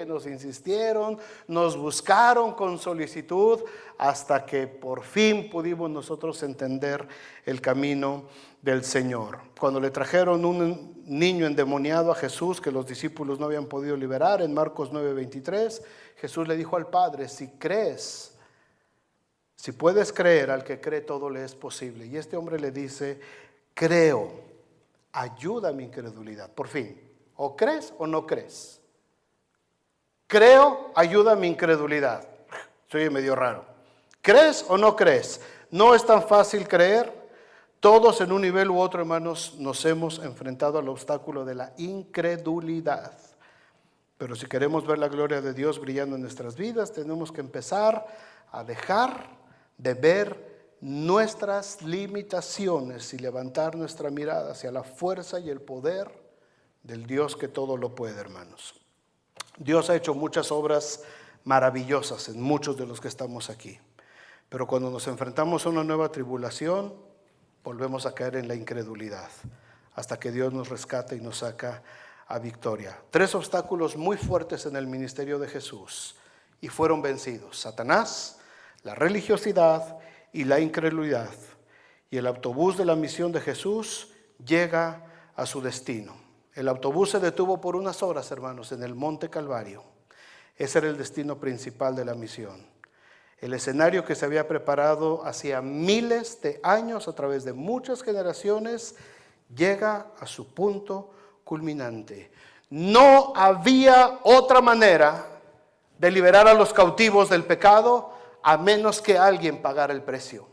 nos buscaron con solicitud, hasta que por fin pudimos nosotros entender el camino del Señor. Cuando le trajeron un niño endemoniado a Jesús que los discípulos no habían podido liberar, en Marcos 9:23, Jesús le dijo al Padre: si crees, si puedes creer, al que cree todo le es posible. Y este hombre le dice: creo, ayuda a mi incredulidad. Por fin, o crees o no crees. Creo, ayuda a mi incredulidad. Se oye medio raro. ¿Crees o no crees? No es tan fácil creer. Todos en un nivel u otro, hermanos, nos hemos enfrentado al obstáculo de la incredulidad. Pero si queremos ver la gloria de Dios brillando en nuestras vidas, tenemos que empezar a dejar de ver nuestras limitaciones y levantar nuestra mirada hacia la fuerza y el poder del Dios que todo lo puede, hermanos. Dios ha hecho muchas obras maravillosas en muchos de los que estamos aquí, pero cuando nos enfrentamos a una nueva tribulación, volvemos a caer en la incredulidad, hasta que Dios nos rescata y nos saca a victoria. 3 obstáculos muy fuertes en el ministerio de Jesús y fueron vencidos: Satanás, la religiosidad y la incredulidad. Y el autobús de la misión de Jesús llega a su destino. El autobús se detuvo por unas horas, hermanos, en el Monte Calvario. Ese era el destino principal de la misión. El escenario que se había preparado hacía miles de años, a través de muchas generaciones, llega a su punto culminante. No había otra manera de liberar a los cautivos del pecado a menos que alguien pagara el precio.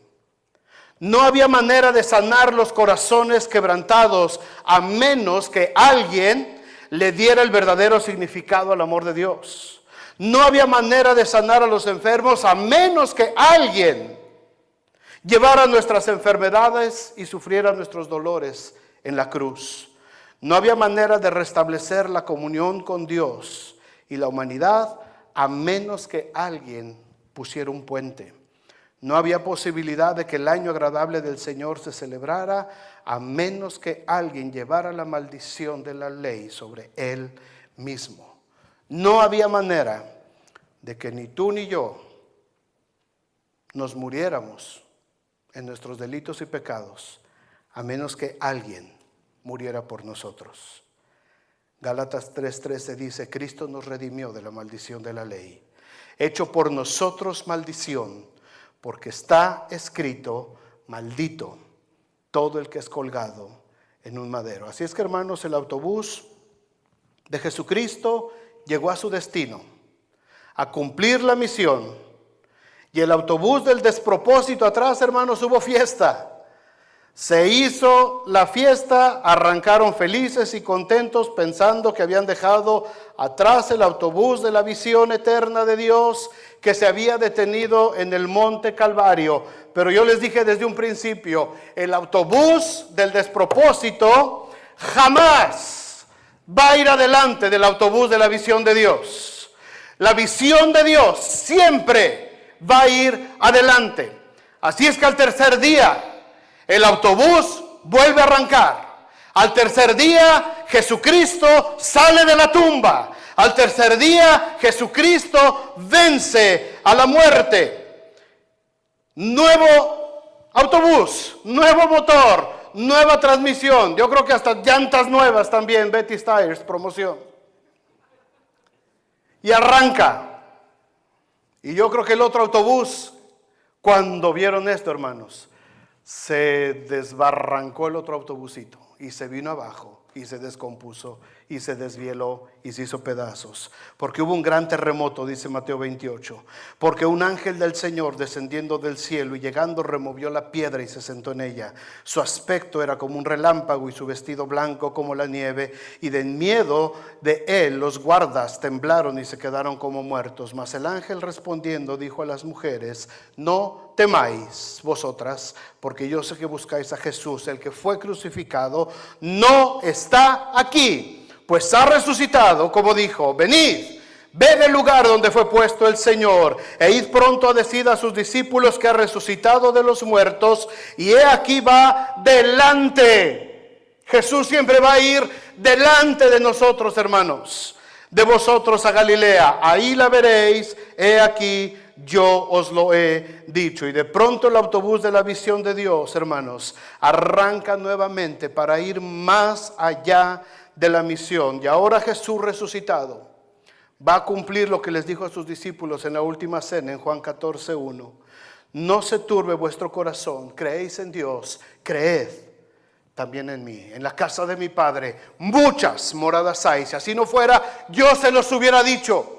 No había manera de sanar los corazones quebrantados a menos que alguien le diera el verdadero significado al amor de Dios. No había manera de sanar a los enfermos a menos que alguien llevara nuestras enfermedades y sufriera nuestros dolores en la cruz. No había manera de restablecer la comunión con Dios y la humanidad a menos que alguien pusiera un puente. No había posibilidad de que el año agradable del Señor se celebrara a menos que alguien llevara la maldición de la ley sobre él mismo. No había manera de que ni tú ni yo nos muriéramos en nuestros delitos y pecados a menos que alguien muriera por nosotros. Gálatas 3:13 dice: Cristo nos redimió de la maldición de la ley, hecho por nosotros maldición, porque está escrito: maldito todo el que es colgado en un madero. Así es que, hermanos, el autobús de Jesucristo llegó a su destino, a cumplir la misión. Y el autobús del despropósito atrás, hermanos, hubo fiesta. Se hizo la fiesta, arrancaron felices y contentos pensando que habían dejado atrás el autobús de la visión eterna de Dios que se había detenido en el monte Calvario. Pero yo les dije desde un principio, el autobús del despropósito jamás va a ir adelante del autobús de la visión de Dios. La visión de Dios siempre va a ir adelante. Así es que al tercer día el autobús vuelve a arrancar. Al tercer día Jesucristo sale de la tumba. Al tercer día Jesucristo vence a la muerte. Nuevo autobús, nuevo motor, nueva transmisión. Yo creo que hasta llantas nuevas también, Betty Tires, promoción. Y arranca. Y yo creo que el otro autobús, cuando vieron esto, hermanos, se desbarrancó el otro autobusito y se vino abajo y se descompuso y se desvieló y se hizo pedazos. Porque hubo un gran terremoto, dice Mateo 28. Porque un ángel del Señor descendiendo del cielo y llegando removió la piedra y se sentó en ella. Su aspecto era como un relámpago y su vestido blanco como la nieve. Y de miedo de él los guardas temblaron y se quedaron como muertos. Mas el ángel respondiendo dijo a las mujeres: no temáis vosotras, porque yo sé que buscáis a Jesús, el que fue crucificado. No está aquí, pues ha resucitado, como dijo. Venid, ved el lugar donde fue puesto el Señor, e id pronto a decir a sus discípulos que ha resucitado de los muertos, y he aquí va delante. Jesús siempre va a ir delante de nosotros, hermanos. De vosotros a Galilea, ahí la veréis, he aquí, yo os lo he dicho. Y de pronto el autobús de la visión de Dios, hermanos, arranca nuevamente para ir más allá de la misión. Y ahora Jesús resucitado va a cumplir lo que les dijo a sus discípulos en la última cena en Juan 14:1. No se turbe vuestro corazón, creéis en Dios, creed también en mí. En la casa de mi Padre muchas moradas hay. Si así no fuera, yo se los hubiera dicho.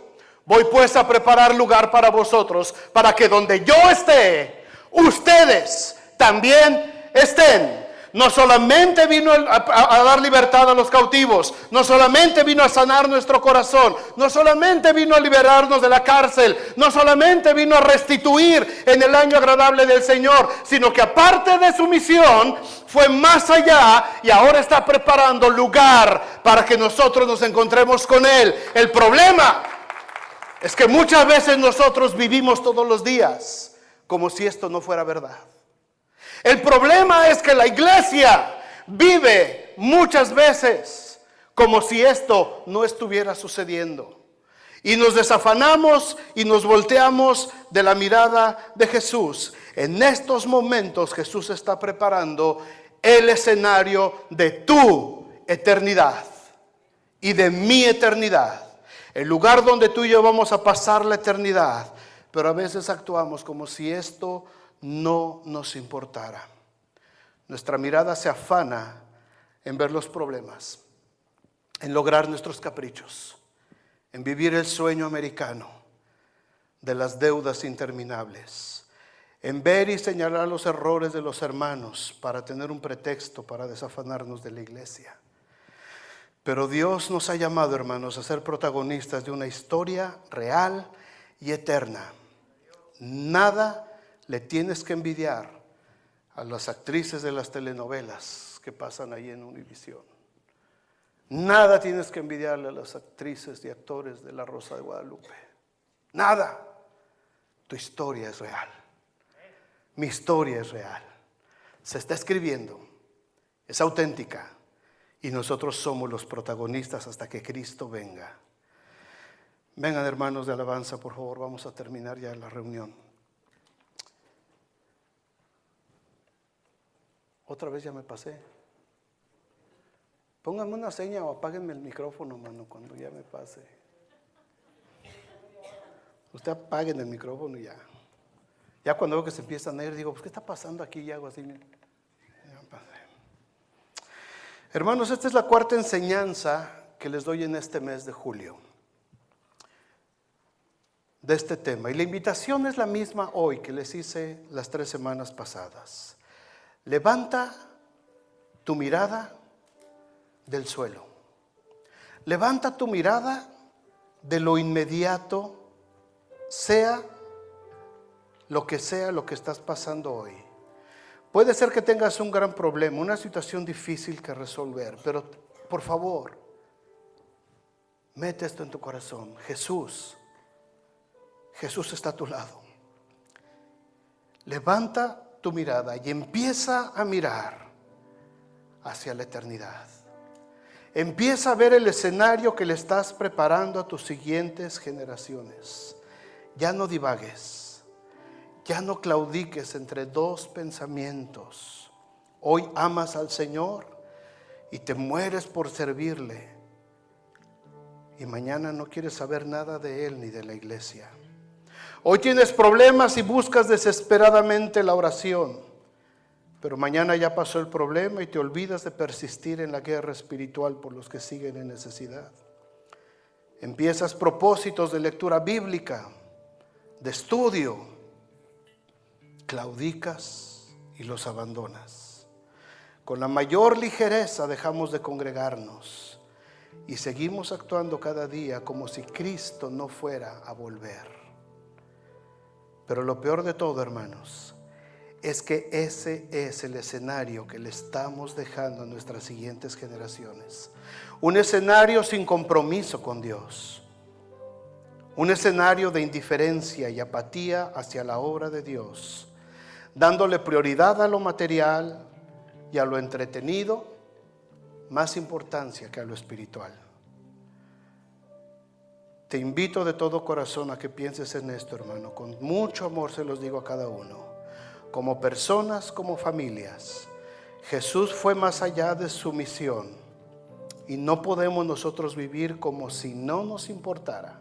Voy pues a preparar lugar para vosotros, para que donde yo esté, ustedes también estén. No solamente vino a dar libertad a los cautivos, no solamente vino a sanar nuestro corazón, no solamente vino a liberarnos de la cárcel, no solamente vino a restituir en el año agradable del Señor, sino que aparte de su misión, fue más allá y ahora está preparando lugar para que nosotros nos encontremos con Él. El problema es que muchas veces nosotros vivimos todos los días como si esto no fuera verdad. El problema es que la iglesia vive muchas veces como si esto no estuviera sucediendo. Y nos desafanamos y nos volteamos de la mirada de Jesús. En estos momentos Jesús está preparando el escenario de tu eternidad y de mi eternidad. El lugar donde tú y yo vamos a pasar la eternidad. Pero a veces actuamos como si esto no nos importara. Nuestra mirada se afana en ver los problemas, en lograr nuestros caprichos, en vivir el sueño americano de las deudas interminables, en ver y señalar los errores de los hermanos para tener un pretexto para desafanarnos de la iglesia. Pero Dios nos ha llamado, hermanos, a ser protagonistas de una historia real y eterna. Nada le tienes que envidiar a las actrices de las telenovelas que pasan ahí en Univisión. Nada tienes que envidiarle a las actrices y actores de La Rosa de Guadalupe. Nada. Tu historia es real. Mi historia es real. Se está escribiendo. Es auténtica. Y nosotros somos los protagonistas hasta que Cristo venga. Vengan, hermanos de alabanza, por favor, vamos a terminar ya la reunión. Otra vez ya me pasé. Pónganme una seña o apáguenme el micrófono, mano, cuando ya me pase. Usted apaguen el micrófono y ya. Ya cuando veo que se empiezan a ir, digo, pues ¿qué está pasando aquí? Y hago así. Ya pasé. Hermanos, esta es la cuarta enseñanza que les doy en este mes de julio de este tema. Y la invitación es la misma hoy que les hice las 3 semanas pasadas. Levanta tu mirada del suelo. Levanta tu mirada de lo inmediato, sea lo que estás pasando hoy. Puede ser que tengas un gran problema, una situación difícil que resolver, pero por favor, mete esto en tu corazón. Jesús está a tu lado. Levanta tu mirada y empieza a mirar hacia la eternidad. Empieza a ver el escenario que le estás preparando a tus siguientes generaciones. Ya no divagues, ya no claudiques entre 2 pensamientos. Hoy amas al Señor y te mueres por servirle, y mañana no quieres saber nada de Él ni de la iglesia. Hoy tienes problemas y buscas desesperadamente la oración, pero mañana ya pasó el problema y te olvidas de persistir en la guerra espiritual por los que siguen en necesidad. Empiezas propósitos de lectura bíblica, de estudio, claudicas y los abandonas. Con la mayor ligereza dejamos de congregarnos y seguimos actuando cada día como si Cristo no fuera a volver. Pero lo peor de todo, hermanos, es que ese es el escenario que le estamos dejando a nuestras siguientes generaciones. Un escenario sin compromiso con Dios. Un escenario de indiferencia y apatía hacia la obra de Dios, dándole prioridad a lo material y a lo entretenido, más importancia que a lo espiritual. Te invito de todo corazón a que pienses en esto, hermano. Con mucho amor se los digo a cada uno. Como personas, como familias, Jesús fue más allá de su misión y no podemos nosotros vivir como si no nos importara.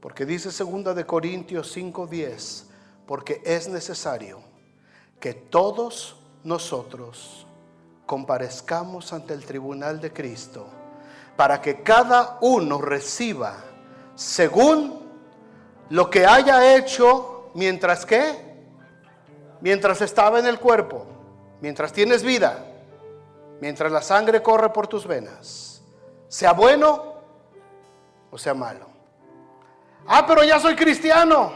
Porque dice 2 Corintios 5:10, porque es necesario que todos nosotros comparezcamos ante el tribunal de Cristo para que cada uno reciba según lo que haya hecho mientras estaba en el cuerpo, mientras tienes vida, mientras la sangre corre por tus venas, sea bueno o sea malo. Pero ya soy cristiano.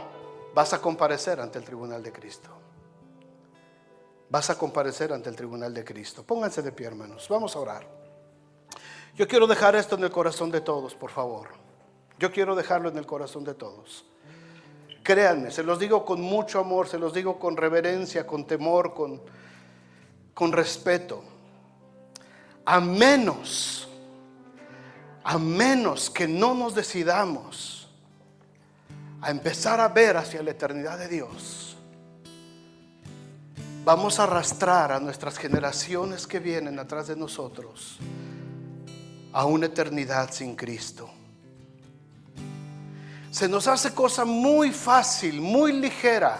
Vas a comparecer ante el tribunal de Cristo. Vas a comparecer ante el tribunal de Cristo. Pónganse de pie, hermanos. Vamos a orar. Yo quiero dejar esto en el corazón de todos, por favor. Yo quiero dejarlo en el corazón de todos. Créanme, se los digo con mucho amor, se los digo con reverencia, con temor, con respeto. A menos que no nos decidamos a empezar a ver hacia la eternidad de Dios, vamos a arrastrar a nuestras generaciones que vienen atrás de nosotros a una eternidad sin Cristo. Se nos hace cosa muy fácil, muy ligera,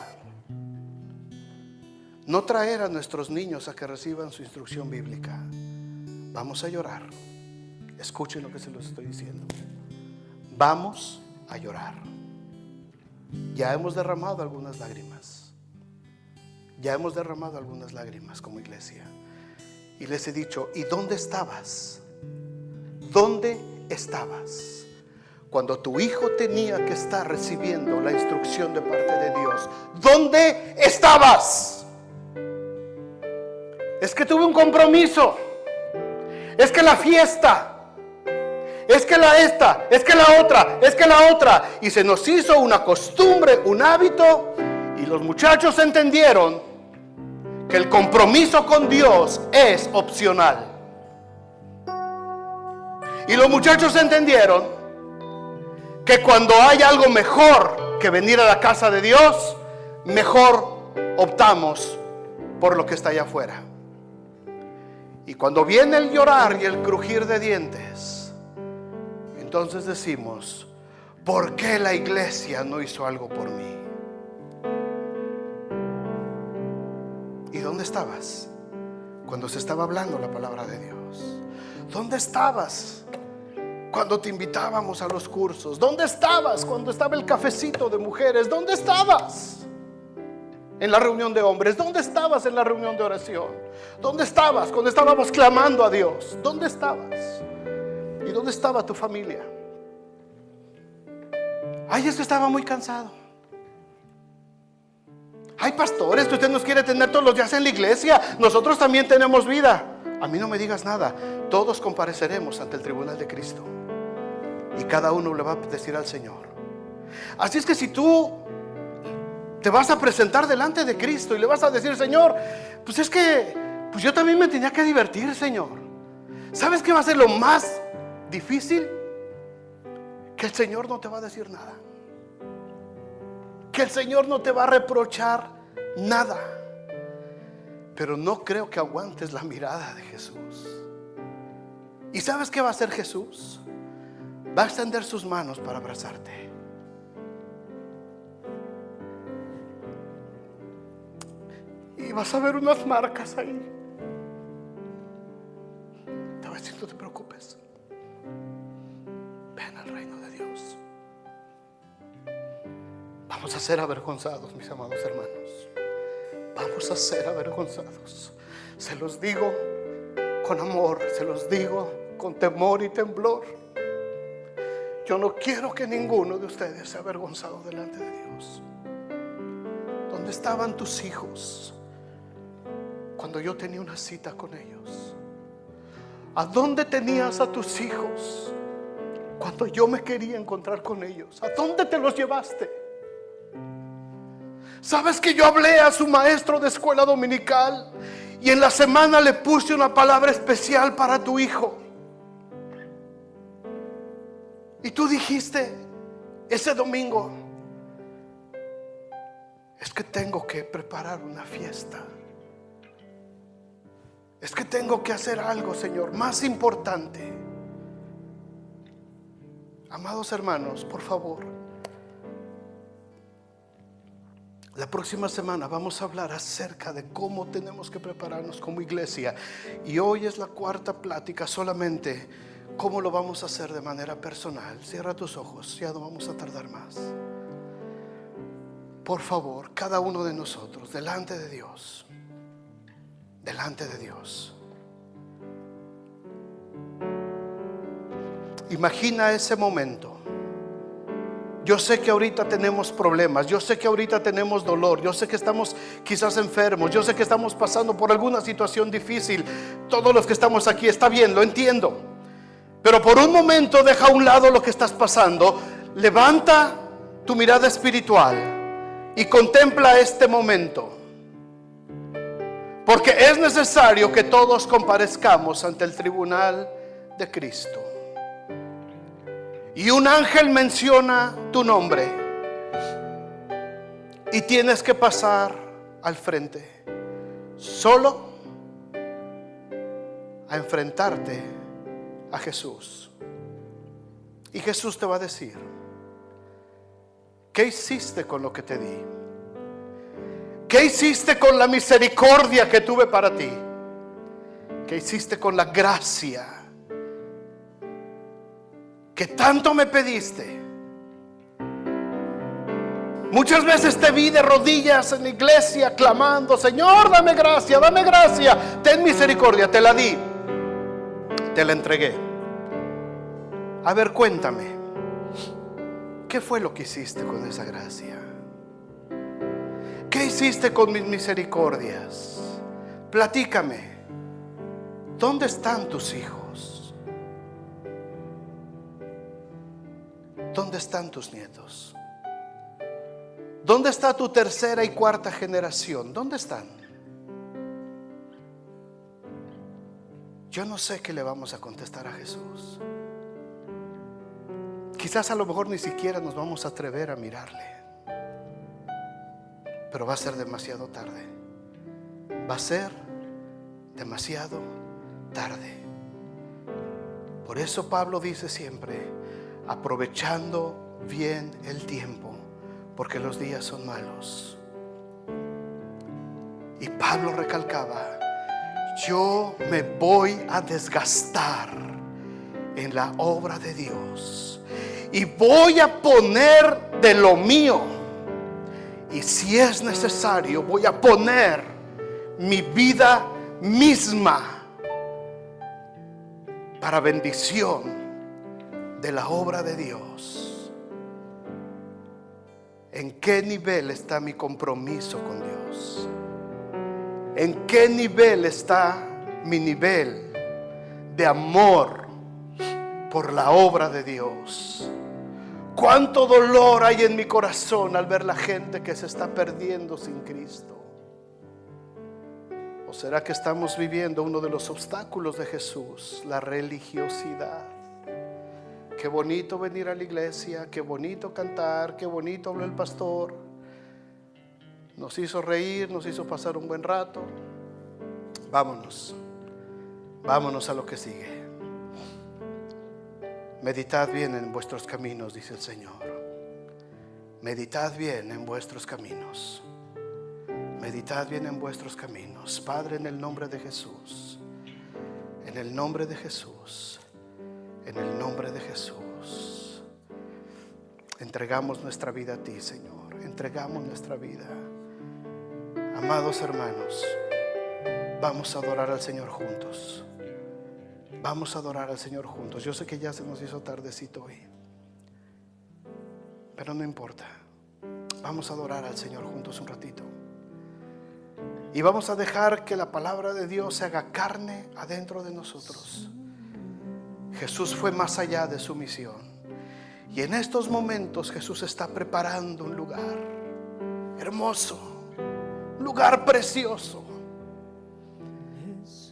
no traer a nuestros niños a que reciban su instrucción bíblica. Vamos a llorar. Escuchen lo que se los estoy diciendo. Vamos a llorar. Ya hemos derramado algunas lágrimas. Ya hemos derramado algunas lágrimas como iglesia. Y les he dicho, ¿y dónde estabas? ¿Dónde estabas cuando tu hijo tenía que estar recibiendo la instrucción de parte de Dios? ¿Dónde estabas? Es que tuve un compromiso. Es que la fiesta. Es que la esta. Es que la otra. Es que la otra. Y se nos hizo una costumbre, un hábito. Y los muchachos entendieron que el compromiso con Dios es opcional. Y los muchachos entendieron que cuando hay algo mejor que venir a la casa de Dios, mejor optamos por lo que está allá afuera. Y cuando viene el llorar y el crujir de dientes, entonces decimos: ¿por qué la iglesia no hizo algo por mí? ¿Y dónde estabas cuando se estaba hablando la palabra de Dios? ¿Dónde estabas cuando te invitábamos a los cursos? ¿Dónde estabas cuando estaba el cafecito de mujeres? ¿Dónde estabas en la reunión de hombres? ¿Dónde estabas en la reunión de oración? ¿Dónde estabas cuando estábamos clamando a Dios? ¿Dónde estabas? ¿Y dónde estaba tu familia? Ay, es que estaba muy cansado. Hay pastores que usted nos quiere tener todos los días en la iglesia. Nosotros también tenemos vida. A mí no me digas nada. Todos compareceremos ante el tribunal de Cristo y cada uno le va a decir al Señor. Así es que si tú te vas a presentar delante de Cristo y le vas a decir: Señor, pues es que yo también me tenía que divertir, Señor. ¿Sabes qué va a ser lo más difícil? Que el Señor no te va a decir nada, que el Señor no te va a reprochar nada. Pero no creo que aguantes la mirada de Jesús. ¿Y sabes qué va a hacer Jesús? Va a extender sus manos para abrazarte. Y vas a ver unas marcas ahí. Te va a decir: no te preocupes, ven al reino de Dios. Vamos a ser avergonzados, mis amados hermanos. Vamos a ser avergonzados. Se los digo con amor, se los digo con temor y temblor. Yo no quiero que ninguno de ustedes sea avergonzado delante de Dios. ¿Dónde estaban tus hijos cuando yo tenía una cita con ellos? ¿A dónde tenías a tus hijos cuando yo me quería encontrar con ellos? ¿A dónde te los llevaste? ¿Sabes que yo hablé a su maestro de escuela dominical y en la semana le puse una palabra especial para tu hijo? Y tú dijiste ese domingo: es que tengo que preparar una fiesta. Es que tengo que hacer algo, Señor, más importante. Amados hermanos, por favor, la próxima semana vamos a hablar acerca de cómo tenemos que prepararnos como iglesia. Y hoy es la cuarta plática, solamente cómo lo vamos a hacer de manera personal. Cierra tus ojos, ya no vamos a tardar más. Por favor, cada uno de nosotros, delante de Dios. Delante de Dios. Imagina ese momento. Yo sé que ahorita tenemos problemas, yo sé que ahorita tenemos dolor, yo sé que estamos quizás enfermos, yo sé que estamos pasando por alguna situación difícil. Todos los que estamos aquí, está bien, lo entiendo. Pero por un momento deja a un lado lo que estás pasando, levanta tu mirada espiritual y contempla este momento. Porque es necesario que todos comparezcamos ante el tribunal de Cristo. Y un ángel menciona tu nombre y tienes que pasar al frente, solo a enfrentarte a Jesús. Y Jesús te va a decir: ¿qué hiciste con lo que te di? ¿Qué hiciste con la misericordia que tuve para ti? ¿Qué hiciste con la gracia que tanto me pediste? Muchas veces te vi de rodillas en la iglesia clamando: Señor, dame gracia, ten misericordia. Te la di, te la entregué. A ver, cuéntame, ¿qué fue lo que hiciste con esa gracia? ¿Qué hiciste con mis misericordias? Platícame. ¿Dónde están tus hijos? ¿Dónde están tus nietos? ¿Dónde está tu tercera y cuarta generación? ¿Dónde están? Yo no sé qué le vamos a contestar a Jesús. Quizás a lo mejor ni siquiera nos vamos a atrever a mirarle. Pero va a ser demasiado tarde. Va a ser demasiado tarde. Por eso Pablo dice siempre, aprovechando bien el tiempo, porque los días son malos. Y Pablo recalcaba, yo me voy a desgastar en la obra de Dios y voy a poner de lo mío, y si es necesario voy a poner mi vida misma para bendición de la obra de Dios. ¿En qué nivel está mi compromiso con Dios? ¿En qué nivel está mi nivel de amor por la obra de Dios? ¿Cuánto dolor hay en mi corazón al ver la gente que se está perdiendo sin Cristo? ¿O será que estamos viviendo uno de los obstáculos de Jesús, la religiosidad? Qué bonito venir a la iglesia, qué bonito cantar, qué bonito habló el pastor. Nos hizo reír, nos hizo pasar un buen rato. Vámonos a lo que sigue. Meditad bien en vuestros caminos, dice el Señor. Meditad bien en vuestros caminos. Meditad bien en vuestros caminos. Padre, en el nombre de Jesús, en el nombre de Jesús, en el nombre de Jesús, entregamos nuestra vida a ti, Señor. Entregamos nuestra vida. Amados hermanos, vamos a adorar al Señor juntos. Vamos a adorar al Señor juntos. Yo sé que ya se nos hizo tardecito hoy, pero no importa. Vamos a adorar al Señor juntos un ratito. Y vamos a dejar que la palabra de Dios se haga carne adentro de nosotros. Jesús fue más allá de su misión. Y en estos momentos Jesús está preparando un lugar hermoso, un lugar precioso.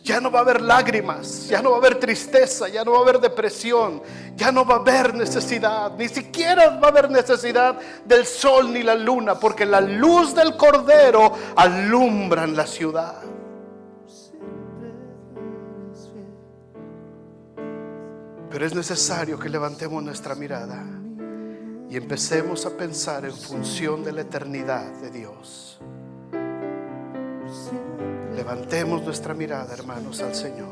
Ya no va a haber lágrimas, ya no va a haber tristeza, ya no va a haber depresión, ya no va a haber necesidad, ni siquiera va a haber necesidad del sol ni la luna, porque la luz del Cordero alumbra la ciudad. Pero es necesario que levantemos nuestra mirada y empecemos a pensar en función de la eternidad de Dios. Levantemos nuestra mirada, hermanos, al Señor.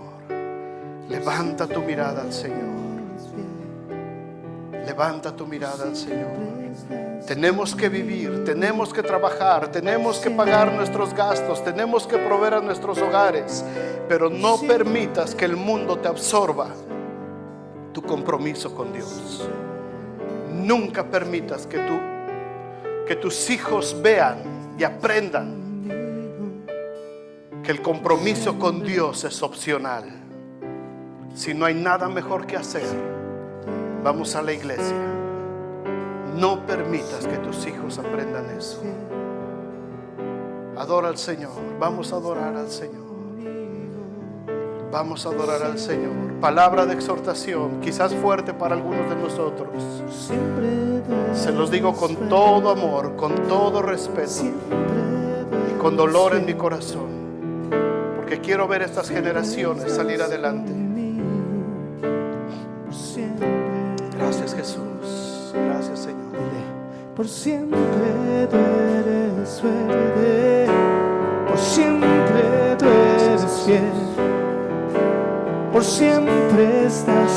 Levanta tu mirada al Señor. Levanta tu mirada al Señor. Tenemos que vivir, tenemos que trabajar, tenemos que pagar nuestros gastos, tenemos que proveer a nuestros hogares, pero no permitas que el mundo te absorba tu compromiso con Dios. Nunca permitas que tus hijos vean y aprendan que el compromiso con Dios es opcional. Si no hay nada mejor que hacer, vamos a la iglesia. No permitas que tus hijos aprendan eso. Adora al Señor. Vamos a adorar al Señor. Vamos a adorar al Señor. Palabra de exhortación, quizás fuerte para algunos de nosotros. Se los digo con todo amor, con todo respeto y con dolor en mi corazón, porque quiero ver estas generaciones salir adelante. Gracias, Jesús. Gracias, Señor. Por siempre tú eres fuerte, por siempre tú eres fiel, por siempre estás